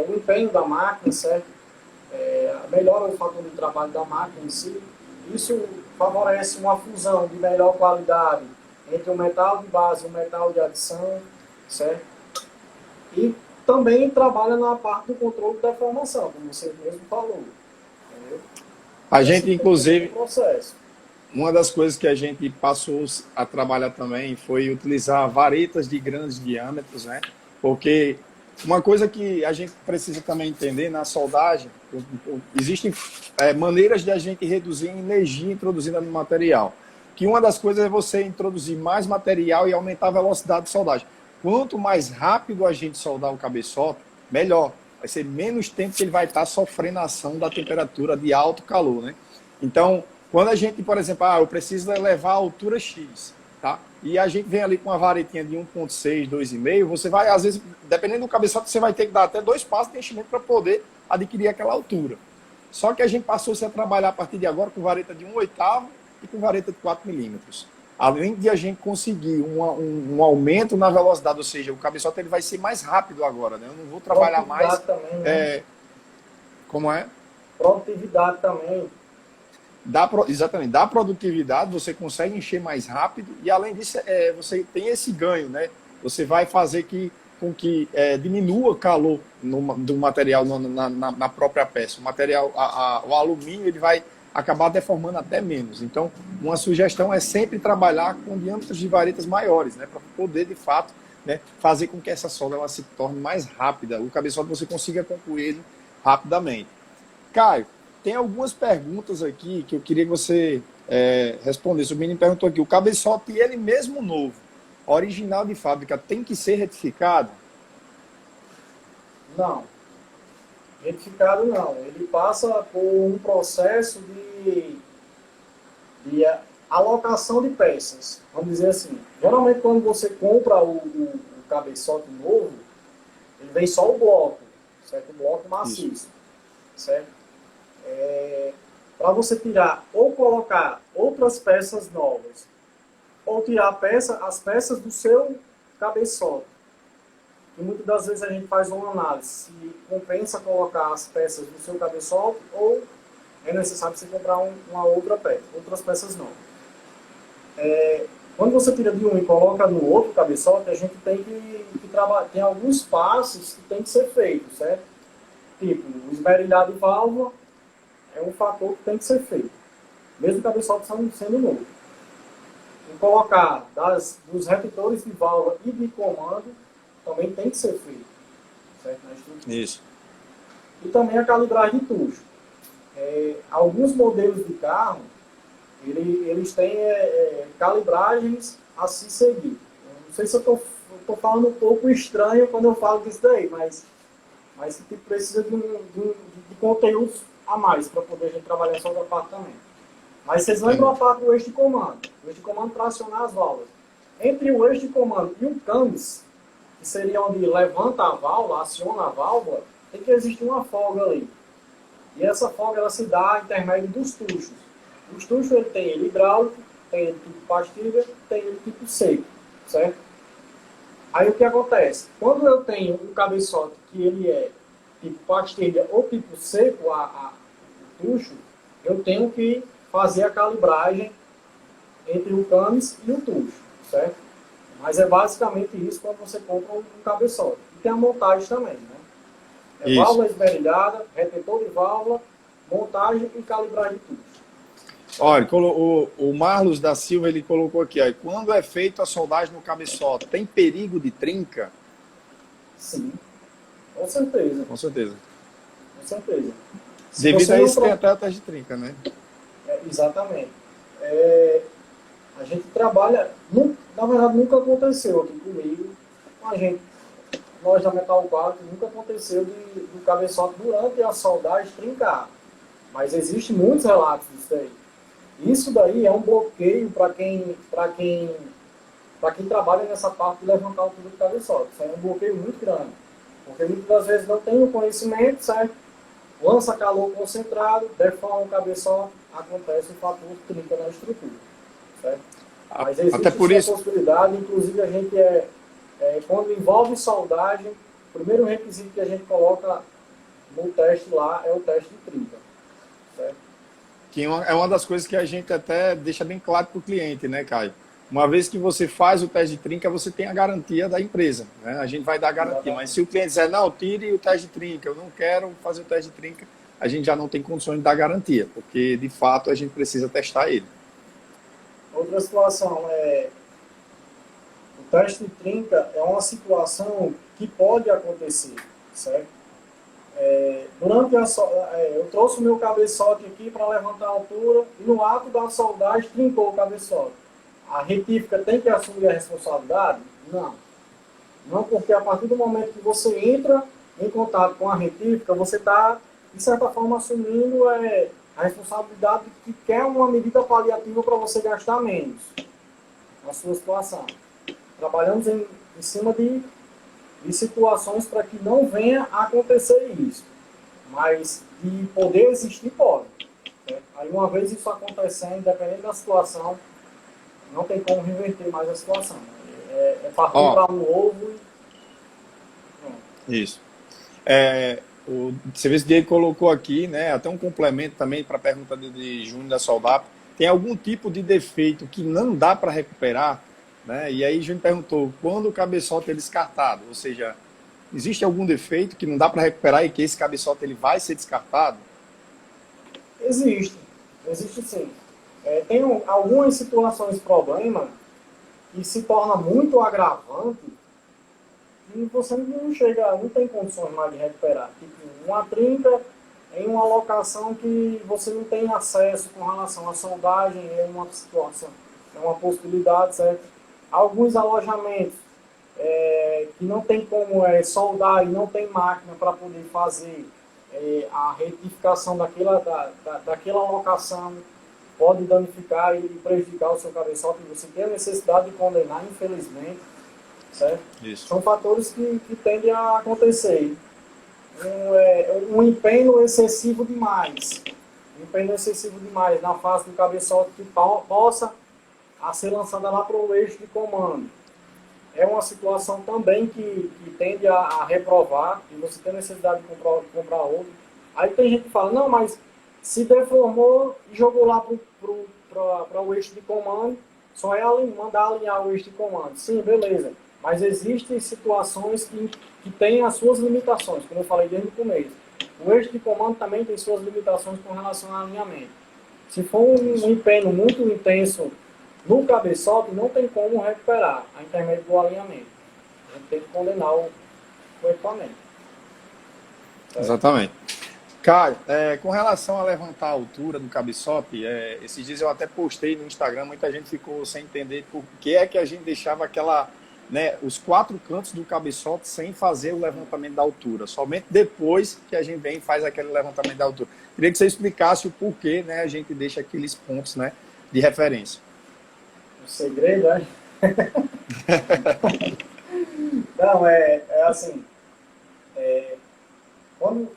o empenho da máquina, certo? Melhora o fator de trabalho da máquina em si. Isso favorece uma fusão de melhor qualidade entre o metal de base e o metal de adição, certo? E também trabalha na parte do controle de deformação, como você mesmo falou. Entendeu? A gente, inclusive, processo. uma das coisas que a gente passou a trabalhar também foi utilizar varetas de grandes diâmetros, né? Porque uma coisa que a gente precisa também entender na soldagem, existem maneiras de a gente reduzir a energia introduzida no material. Que uma das coisas é você introduzir mais material e aumentar a velocidade de soldagem. Quanto mais rápido a gente soldar o cabeçote, melhor. Vai ser menos tempo que ele vai estar sofrendo a ação da temperatura de alto calor, né? Então, quando a gente, por exemplo, eu preciso elevar a altura X, tá? E a gente vem ali com uma varetinha de 1.6, 2,5, você vai, às vezes, dependendo do cabeçote, você vai ter que dar até 2 passos de enchimento para poder adquirir aquela altura. Só que a gente passou-se a trabalhar a partir de agora com vareta de 1/8 e com vareta de 4 milímetros. Além de a gente conseguir um aumento na velocidade, ou seja, o cabeçote ele vai ser mais rápido agora, né? Eu não vou trabalhar mais... Também, né? Como é? Produtividade também. Exatamente, dá produtividade, você consegue encher mais rápido e, além disso, você tem esse ganho, né? Você vai fazer com que diminua o calor do material na própria peça. O material, o alumínio, ele vai acabar deformando até menos. Então, uma sugestão é sempre trabalhar com diâmetros de varetas maiores, né, para poder, de fato, né, fazer com que essa solda ela se torne mais rápida, o cabeçote você consiga concluir ele rapidamente. Caio, tem algumas perguntas aqui que eu queria que você respondesse. O menino perguntou aqui, o cabeçote, ele mesmo novo, original de fábrica, tem que ser retificado? Não. Retificado não. Ele passa por um processo de alocação de peças. Vamos dizer assim. Geralmente quando você compra o cabeçote novo, ele vem só o bloco, certo? O bloco maciço. Isso. Certo? Para você tirar ou colocar outras peças novas, ou tirar as peças do seu cabeçote. E muitas das vezes a gente faz uma análise se compensa colocar as peças do seu cabeçote ou é necessário você comprar uma outra peça, outras peças novas. Quando você tira de um e coloca no outro cabeçote, a gente tem que trabalhar, tem alguns passos que tem que ser feitos, certo? Tipo, o esmerilhado de válvula é um fator que tem que ser feito, mesmo o cabeçote sendo novo. E colocar dos repetores de válvula e de comando também tem que ser feito, certo? Na estrutura. Isso. E também a calibragem de tucho. Alguns modelos de carro, eles têm calibragens a se seguir. Eu não sei se eu estou falando um pouco estranho quando eu falo disso daí, mas tipo, precisa de conteúdos a mais para poder a gente trabalhar sobre a parte também. Mas vocês lembram a parte do eixo de comando? O eixo de comando para acionar as válvulas. Entre o eixo de comando e o camis, que seria onde levanta a válvula, aciona a válvula, tem que existir uma folga ali. E essa folga ela se dá a intermédio dos tuchos. Os tuchos ele tem ele hidráulico, tem ele tipo pastilha, tem ele tipo seco, certo? Aí o que acontece? Quando eu tenho um cabeçote que ele é tipo pastilha ou tipo seco, o tucho, eu tenho que fazer a calibragem entre o camis e o tucho, certo? Mas é basicamente isso quando você compra um cabeçote. E tem a montagem também, né? Válvula esmerilhada, retentor de válvula, montagem e calibragem de tucho. Olha, o Marlos da Silva, ele colocou aqui, ó, quando é feita a soldagem no cabeçote, tem perigo de trinca? Sim, com certeza. Com certeza. Com certeza. Devido a isso, tem até a teste de trinca, né? Exatamente. A gente trabalha, na verdade nunca aconteceu aqui comigo, nós da Metal 4, nunca aconteceu do cabeçote durante a soldagem trincar. Mas existem muitos relatos disso daí. Isso daí é um bloqueio para quem trabalha nessa parte de levantar o tubo do cabeçote. Isso aí é um bloqueio muito grande. Porque muitas das vezes não tem o conhecimento, certo? Lança calor concentrado, deforma o cabeçote, acontece o fator trinca na estrutura. Certo? Mas existe até por isso possibilidade, inclusive a gente quando envolve soldagem, o primeiro requisito que a gente coloca no teste lá é o teste de trinca. Certo? Que é uma das coisas que a gente até deixa bem claro para o cliente, né, Caio? Uma vez que você faz o teste de trinca, você tem a garantia da empresa, né? A gente vai dar a garantia, mas se o cliente disser, não, tire o teste de trinca, eu não quero fazer o teste de trinca, a gente já não tem condições de dar garantia, porque de fato a gente precisa testar ele. Outra situação o teste de trinca é uma situação que pode acontecer, certo? Eu trouxe o meu cabeçote aqui para levantar a altura e no ato da soldagem trincou o cabeçote. A retífica tem que assumir a responsabilidade? Não. Não, porque a partir do momento que você entra em contato com a retífica, você está, de certa forma, assumindo a responsabilidade de que quer uma medida paliativa para você gastar menos na sua situação. Trabalhamos em cima de situações para que não venha a acontecer isso. Mas de poder existir, pode. Aí uma vez isso acontecendo, dependendo da situação, não tem como reverter mais a situação. Partir para um novo e... Isso. O serviço dele colocou aqui, né, até um complemento também para a pergunta de Júnior da Soldap. Tem algum tipo de defeito que não dá para recuperar? Né? E aí Júnior perguntou, quando o cabeçote é descartado? Ou seja, existe algum defeito que não dá para recuperar e que esse cabeçote ele vai ser descartado? Existe. existe sim. Tem algumas situações, problema, que se torna muito agravante e você não chega, não tem condições mais de recuperar. Tipo, uma trinca em uma locação que você não tem acesso com relação à soldagem, é uma situação, é uma possibilidade, certo? Alguns alojamentos que não tem como soldar e não tem máquina para poder fazer a retificação daquela locação, pode danificar e prejudicar o seu cabeçote, e você tem a necessidade de condenar, infelizmente, certo? Isso. São fatores que tendem a acontecer. Um empenho excessivo demais. Um empenho excessivo demais na face do cabeçote que possa a ser lançada lá para o eixo de comando. É uma situação também que tende a reprovar e você tem necessidade de comprar outro. Aí tem gente que fala, não, mas se deformou e jogou lá para o eixo de comando, só é mandar alinhar o eixo de comando. Sim, beleza. Mas existem situações que têm as suas limitações, como eu falei desde o começo. O eixo de comando também tem suas limitações com relação ao alinhamento. Se for um empenho muito intenso no cabeçote, não tem como recuperar a intermédio do alinhamento. A gente tem que condenar o equipamento. Certo? Exatamente. Caio, com relação a levantar a altura do cabeçote, esses dias eu até postei no Instagram, muita gente ficou sem entender por que é que a gente deixava aquela, né, os 4 cantos do cabeçote sem fazer o levantamento da altura. Somente depois que a gente vem e faz aquele levantamento da altura. Queria que você explicasse o porquê, né, a gente deixa aqueles pontos, né, de referência. O segredo, é? Não, é assim. Quando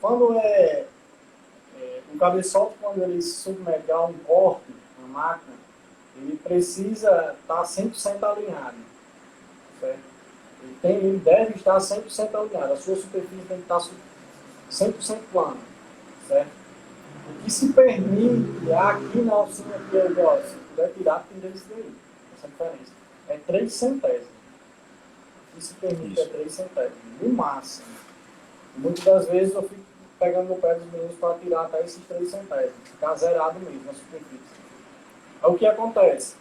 o cabeçote, quando ele se submete a um corte na máquina, ele precisa estar 100% alinhado. Certo? Ele deve estar 100% alinhado. A sua superfície tem que estar 100% plana. Certo? O que se permite aqui na oficina que eu gosto, se puder tirar, tem isso daí. Essa diferença. É 3 centésimos. O que se permite é 3 centésimos. No máximo. Muitas das vezes eu fico pegando no pé dos meninos para tirar até esses 3 centésimos. Ficar zerado mesmo na superfície. Aí o que acontece?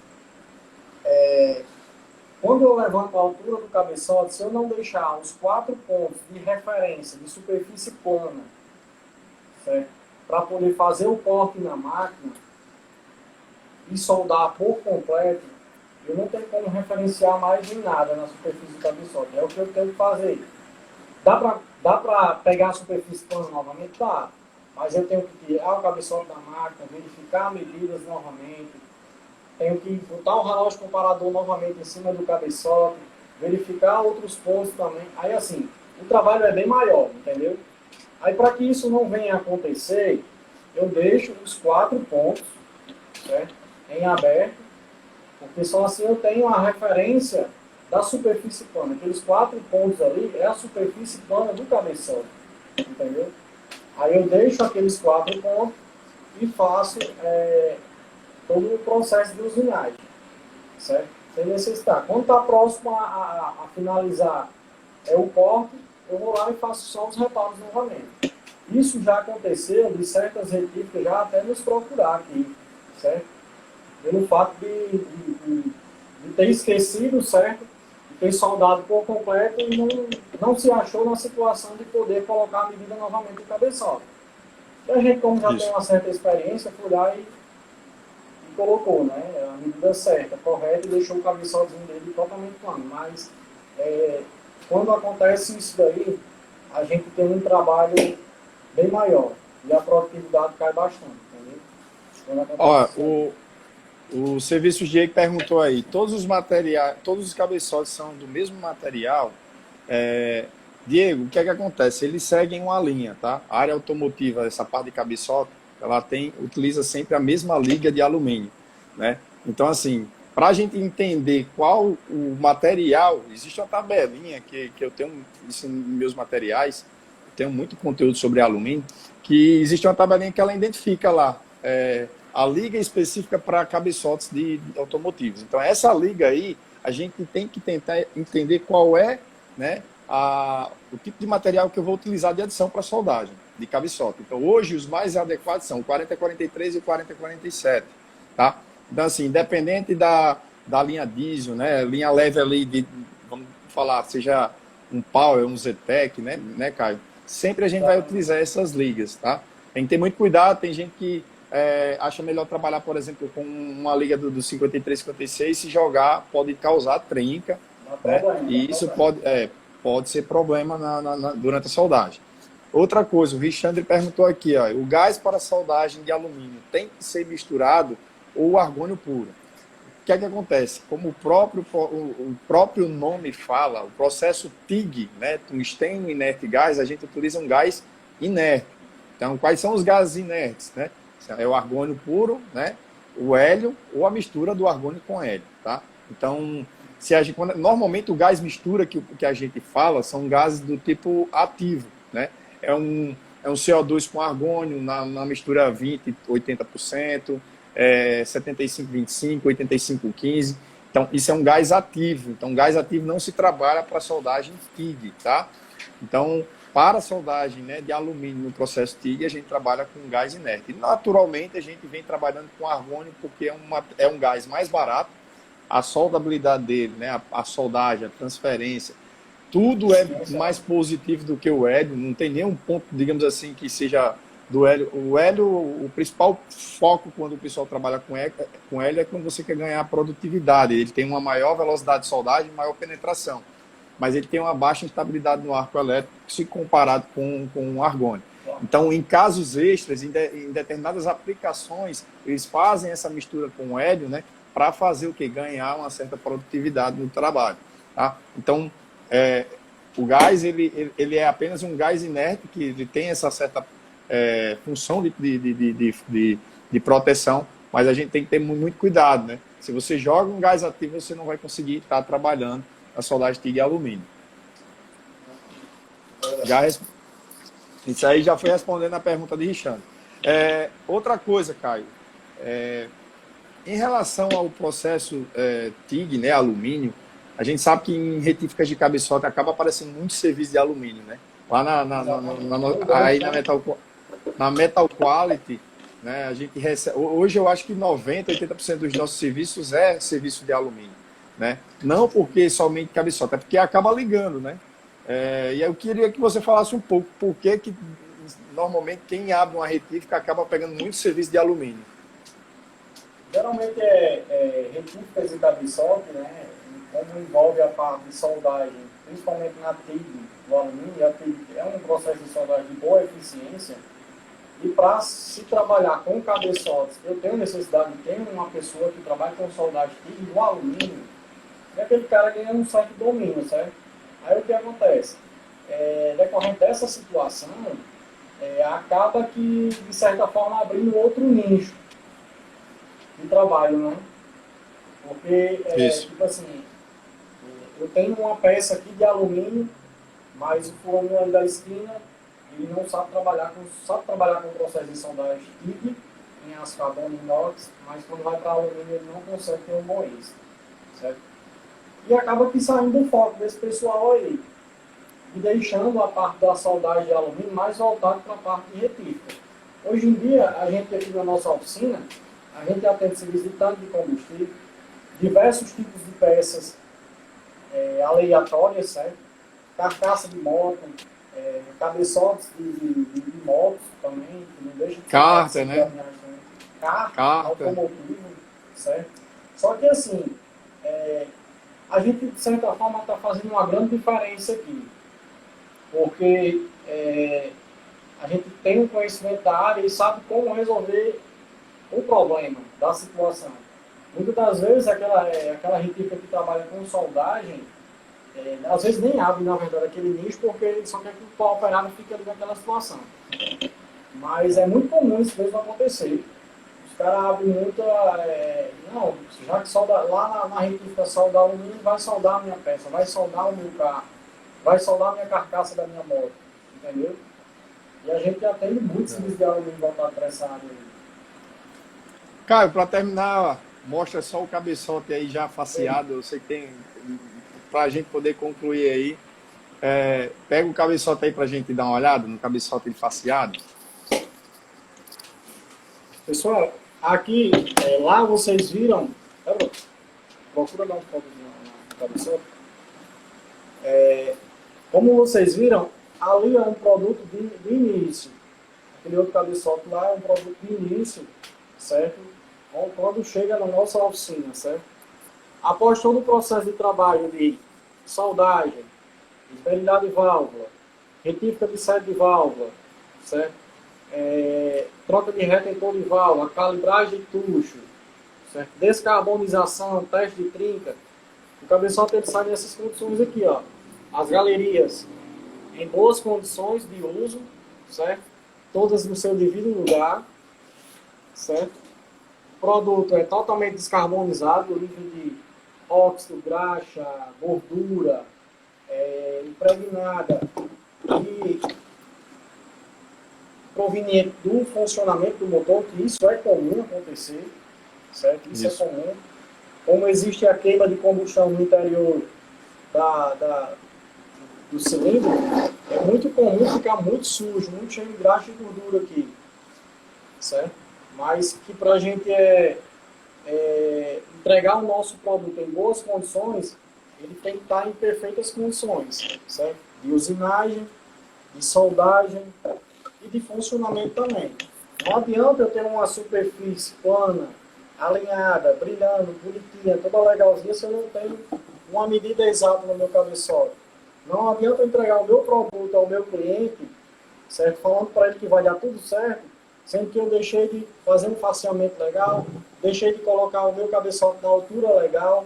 Quando eu levanto a altura do cabeçote, se eu não deixar os 4 pontos de referência de superfície plana, certo? Para poder fazer o corte na máquina e soldar por completo, eu não tenho como referenciar mais em nada na superfície do cabeçote. É o que eu tenho que fazer. Dá para pegar a superfície plana novamente? Dá. Mas eu tenho que tirar o cabeçote da máquina, verificar medidas novamente. Tenho que botar o relógio comparador novamente em cima do cabeçote, verificar outros pontos também. Aí assim, o trabalho é bem maior, entendeu? Aí para que isso não venha a acontecer, eu deixo os 4 pontos, certo, em aberto, porque só assim eu tenho a referência da superfície plana. Aqueles 4 pontos ali é a superfície plana do cabeçote, entendeu? Aí eu deixo aqueles 4 pontos e faço todo o processo de usinagem, certo? Sem necessitar. Quando está próximo a finalizar o corte, eu vou lá e faço só os reparos novamente. Isso já aconteceu de certas retíficas já até nos procurar aqui, certo? Pelo fato de ter esquecido, certo? De ter soldado por completo e não se achou na situação de poder colocar a medida novamente no cabeçote. E a gente, como já tem uma certa experiência, foi lá e colocou, né, a medida certa, correta, e deixou o cabeçotezinho dele totalmente plano. Mas quando acontece isso daí, a gente tem um trabalho bem maior e a produtividade cai bastante, entendeu? Ó, o Serviço Diego perguntou aí, todos os materiais, todos os cabeçotes são do mesmo material? Diego, o que é que acontece? Eles seguem uma linha, tá? A área automotiva, essa parte de cabeçote, ela utiliza sempre a mesma liga de alumínio, né? Então, assim, para a gente entender qual o material, existe uma tabelinha que eu tenho isso nos meus materiais, tenho muito conteúdo sobre alumínio, que existe uma tabelinha que ela identifica lá a liga específica para cabeçotes de automotivos. Então, essa liga aí, a gente tem que tentar entender qual é, né, o tipo de material que eu vou utilizar de adição para soldagem. de cabeçote. Então, hoje, os mais adequados são o 4043 e o 4047, tá? Então, assim, independente da linha diesel, né? Linha leve ali, vamos falar, seja um Power, um Zetec, né, Caio? Sempre a gente vai utilizar essas ligas, tá? Tem que ter muito cuidado, tem gente que acha melhor trabalhar, por exemplo, com uma liga do 53, 56, se jogar pode causar trinca, né? E isso pode ser problema durante a soldagem. Outra coisa, o Richandre perguntou aqui, ó, o gás para soldagem de alumínio tem que ser misturado ou argônio puro? O que é que acontece? Como o próprio nome fala, o processo TIG, né, tungstênio inerte gás, a gente utiliza um gás inerte. Então, quais são os gases inertes, né? É o argônio puro, né? O hélio ou a mistura do argônio com hélio, tá? Então, normalmente o gás mistura que a gente fala são gases do tipo ativo, né? É um CO2 com argônio na mistura 20, 80%, 75, 25, 85, 15. Então, isso é um gás ativo. Então, gás ativo não se trabalha para soldagem TIG, tá? Então, para a soldagem, né, de alumínio no processo TIG, a gente trabalha com gás inerte. E, naturalmente, a gente vem trabalhando com argônio porque é um gás mais barato. A soldabilidade dele, né, a soldagem, a transferência, tudo é mais positivo do que o hélio. Não tem nenhum ponto, digamos assim, que seja do hélio. O hélio, o principal foco quando o pessoal trabalha com hélio é quando você quer ganhar produtividade. Ele tem uma maior velocidade de soldagem, maior penetração, mas ele tem uma baixa instabilidade no arco elétrico se comparado com o argônio. Então, em casos extras, em determinadas aplicações, eles fazem essa mistura com o hélio, né, para fazer o quê? Ganhar uma certa produtividade no trabalho. Tá? Então, o gás ele é apenas um gás inerte, que ele tem essa certa função de proteção, mas a gente tem que ter muito cuidado, né? Se você joga um gás ativo, você não vai conseguir estar trabalhando a soldagem TIG e alumínio. Isso aí já foi respondendo a pergunta de Richard. Outra coisa, Caio, em relação ao processo TIG, né, alumínio, a gente sabe que em retíficas de cabeçote acaba aparecendo muito serviço de alumínio, né? Lá na Metal Quality, né, a gente recebe, hoje eu acho que 90%, 80% dos nossos serviços é serviço de alumínio, né? Não porque somente cabeçote, é porque acaba ligando, né? E eu queria que você falasse um pouco por que normalmente quem abre uma retífica acaba pegando muito serviço de alumínio. Geralmente retíficas de cabeçote, né? Como envolve a parte de soldagem, principalmente na TIG do alumínio, a TIG é um processo de soldagem de boa eficiência. E para se trabalhar com cabeçotes, eu tenho necessidade de ter uma pessoa que trabalha com soldagem TIG do alumínio, é aquele cara que ganha um certo domínio, certo? Aí o que acontece? Decorrente dessa situação, acaba que, de certa forma, abrindo outro nicho de trabalho, né? Porque, tipo assim, eu tenho uma peça aqui de alumínio, mas o fulano ali da esquina, ele não sabe trabalhar com o processo de soldagem TIG, em aço carbono, inox, mas quando vai para alumínio ele não consegue ter um bom êxito, certo? E acaba que saindo do foco desse pessoal aí, e deixando a parte da soldagem de alumínio mais voltada para a parte de retífica. Hoje em dia, a gente aqui na nossa oficina, a gente atende serviço de tanque de combustível, diversos tipos de peças aleatórias, certo? Carcaça de moto, cabeçotes de motos também, que não deixa de ser carta, né? Carta, automotivo, certo? Só que assim, a gente de certa forma está fazendo uma grande diferença aqui, porque a gente tem um conhecimento da área e sabe como resolver o problema da situação. Muitas das vezes aquela retífica que trabalha com soldagem, às vezes nem abre, na verdade, aquele nicho, porque ele só quer que o operário fique ali naquela situação. Mas é muito comum isso mesmo acontecer. Os caras abrem muito, não, já que solda, lá na retífica solda alumínio, vai soldar a minha peça, vai soldar o meu carro, vai soldar a minha carcaça da minha moto, entendeu? E a gente atende muito serviço de alumínio voltado para essa área aí. Caio, para terminar, mostra só o cabeçote aí já faceado, eu sei que tem, para a gente poder concluir aí. Pega o cabeçote aí para a gente dar uma olhada no cabeçote faceado. Pessoal, aqui, lá vocês viram... Procura dar um foco no cabeçote. Como vocês viram, ali é um produto de início. Aquele outro cabeçote lá é um produto de início, certo? Quando chega na nossa oficina, certo? Após todo o processo de trabalho de soldagem, esterilidade de válvula, retífica de sede de válvula, certo? Troca de retentor de válvula, calibragem de tucho, certo? Descarbonização, teste de trinca. O cabeçote ele sai nessas condições aqui, ó. As galerias em boas condições de uso, certo? Todas no seu devido lugar, certo? O produto é totalmente descarbonizado, livre de óxido, graxa, gordura, impregnada e proveniente do funcionamento do motor, que isso é comum acontecer, certo? Isso é comum. Como existe a queima de combustão no interior do cilindro, é muito comum ficar muito sujo, muito cheio de graxa e gordura aqui, certo? Mas que para a gente entregar o nosso produto em boas condições, ele tem que estar em perfeitas condições, certo? De usinagem, de soldagem e de funcionamento também. Não adianta eu ter uma superfície plana, alinhada, brilhando, bonitinha, toda legalzinha, se eu não tenho uma medida exata no meu cabeçote. Não adianta eu entregar o meu produto ao meu cliente, certo? Falando para ele que vai dar tudo certo, sendo que eu deixei de fazer um faceamento legal, deixei de colocar o meu cabeçote na altura legal,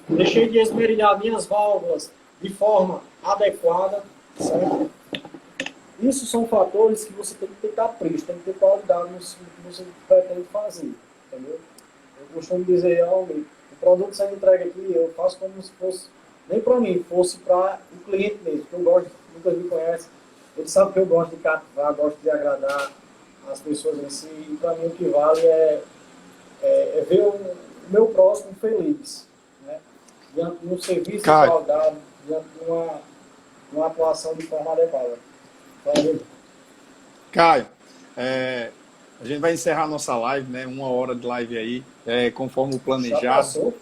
deixei de esmerilhar minhas válvulas de forma adequada, certo? Isso são fatores que você tem que ter capricho, tem que ter qualidade no que você pretende fazer, entendeu? Eu costumo dizer, o produto sendo entregue aqui, eu faço como se fosse, nem para mim, fosse para o cliente mesmo, que eu gosto, muita gente me conhece, ele sabe que eu gosto de cativar, gosto de agradar as pessoas em si, e para mim o que vale é ver o meu próximo feliz, né? Diante de um serviço de qualidade, diante de uma atuação de forma adequada. Caio, a gente vai encerrar a nossa live, né? 1 hora de live aí, conforme o planejado. Já passou?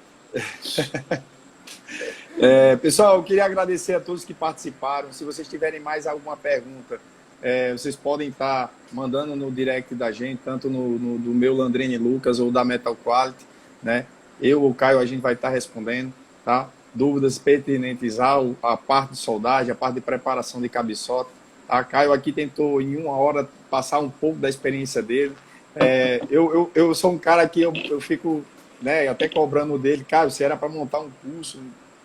Pessoal, eu queria agradecer a todos que participaram. Se vocês tiverem mais alguma pergunta, vocês podem estar mandando no direct da gente, tanto do meu Landrini Lucas ou da Metal Quality, né? Eu ou o Caio, a gente vai estar respondendo, tá? Dúvidas pertinentes à parte de soldagem, à parte de preparação de cabeçote. A Caio aqui tentou, em 1 hora, passar um pouco da experiência dele. Eu sou um cara que eu fico, né, até cobrando dele, cara, você era para montar um curso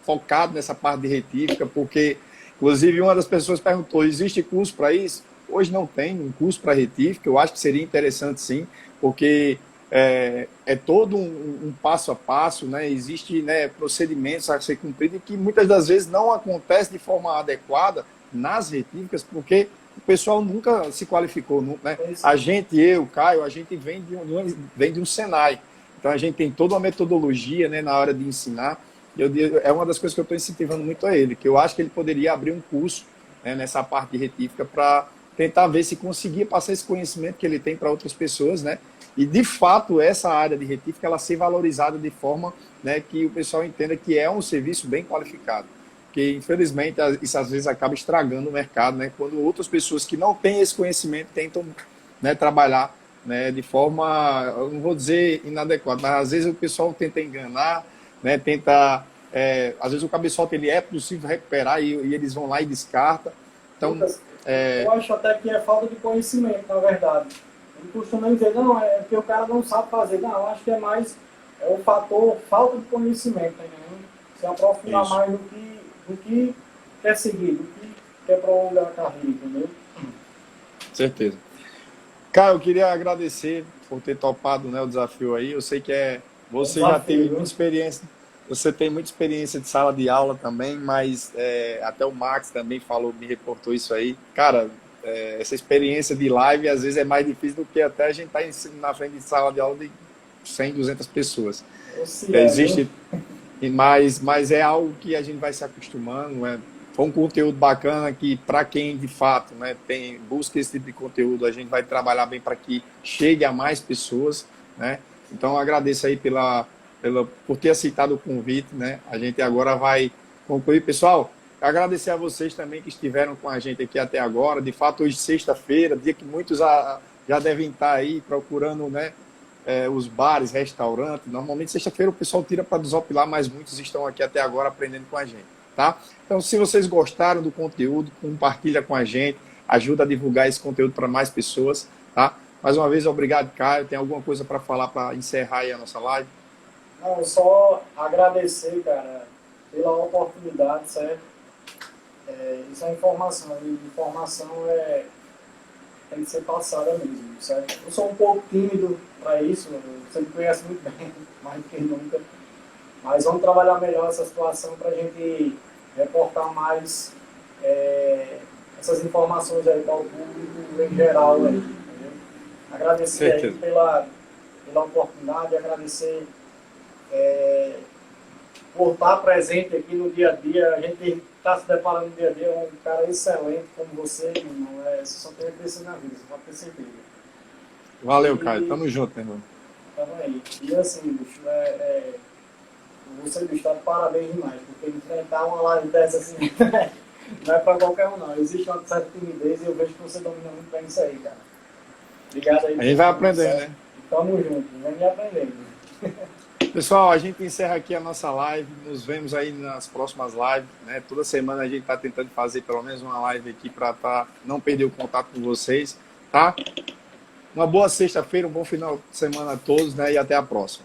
focado nessa parte de retífica, porque, inclusive, uma das pessoas perguntou, existe curso para isso? Hoje não tem um curso para retífica, eu acho que seria interessante sim, porque é todo um passo a passo, né? Existe, né, procedimentos a ser cumpridos que muitas das vezes não acontece de forma adequada nas retíficas, porque o pessoal nunca se qualificou, né? A gente, Caio, a gente vem de um Senai, então a gente tem toda uma metodologia, né, na hora de ensinar. É uma das coisas que eu estou incentivando muito a ele, que eu acho que ele poderia abrir um curso, né, nessa parte de retífica para tentar ver se conseguia passar esse conhecimento que ele tem para outras pessoas, né? E, de fato, essa área de retífica, ela ser valorizada de forma, né, que o pessoal entenda que é um serviço bem qualificado. Porque, infelizmente, isso às vezes acaba estragando o mercado, né? Quando outras pessoas que não têm esse conhecimento tentam, né, trabalhar, né, de forma, eu não vou dizer inadequada, mas às vezes o pessoal tenta enganar, né, tenta... às vezes o cabeçote ele é possível recuperar e eles vão lá e descartam. Então, Lucas, eu acho até que é falta de conhecimento, na verdade. Ele costuma dizer, não, é porque o cara não sabe fazer. Não, eu acho que é mais o fator falta de conhecimento, tá entendendo? Se aprofundar isso. mais do que quer seguir, do que quer prolongar a carreira, entendeu? Certeza. Caio, eu queria agradecer por ter topado, né, o desafio aí. Eu sei que você já teve muita experiência, você tem muita experiência de sala de aula também, mas até o Max também falou, me reportou isso aí. Cara, essa experiência de live às vezes é mais difícil do que até a gente estar na frente de sala de aula de 100, 200 pessoas. Existe, mas é algo que a gente vai se acostumando, for um conteúdo bacana que, para quem de fato, né, busca esse tipo de conteúdo, a gente vai trabalhar bem para que chegue a mais pessoas, né? Então, eu agradeço aí por ter aceitado o convite, né? A gente agora vai concluir. Pessoal, agradecer a vocês também que estiveram com a gente aqui até agora. De fato, hoje, sexta-feira, dia que muitos já devem estar aí procurando, né, os bares, restaurantes. Normalmente, sexta-feira, o pessoal tira para desopilar, mas muitos estão aqui até agora aprendendo com a gente, tá? Então, se vocês gostaram do conteúdo, compartilha com a gente, ajuda a divulgar esse conteúdo para mais pessoas, tá? Mais uma vez, obrigado, Caio. Tem alguma coisa para falar para encerrar aí a nossa live? Não, só agradecer, cara, pela oportunidade, certo? Isso é informação, e informação tem que ser passada mesmo, certo? Eu sou um pouco tímido para isso, você me conhece muito bem, mais do que nunca, mas vamos trabalhar melhor essa situação para a gente reportar mais essas informações aí para o público em geral aí, entendeu? Agradecer aí pela oportunidade, agradecer por estar presente aqui no dia a dia. A gente está se deparando no dia a dia, é um cara excelente como você, irmão. Você só tem a crescer na vida, você pode ter certeza. Valeu, Caio. Tamo junto, meu irmão. Tamo aí. E assim, bicho, você, bicho, tá de parabéns demais, porque enfrentar uma live dessa assim, não é pra qualquer um, não. Existe uma certa timidez e eu vejo que você domina muito bem isso aí, cara. Obrigado aí. A gente vai aprender, né? Tamo junto, vem aprendendo. Pessoal, a gente encerra aqui a nossa live. Nos vemos aí nas próximas lives, né? Toda semana a gente está tentando fazer pelo menos uma live aqui para não perder o contato com vocês, tá? Uma boa sexta-feira, um bom final de semana a todos, né? E até a próxima.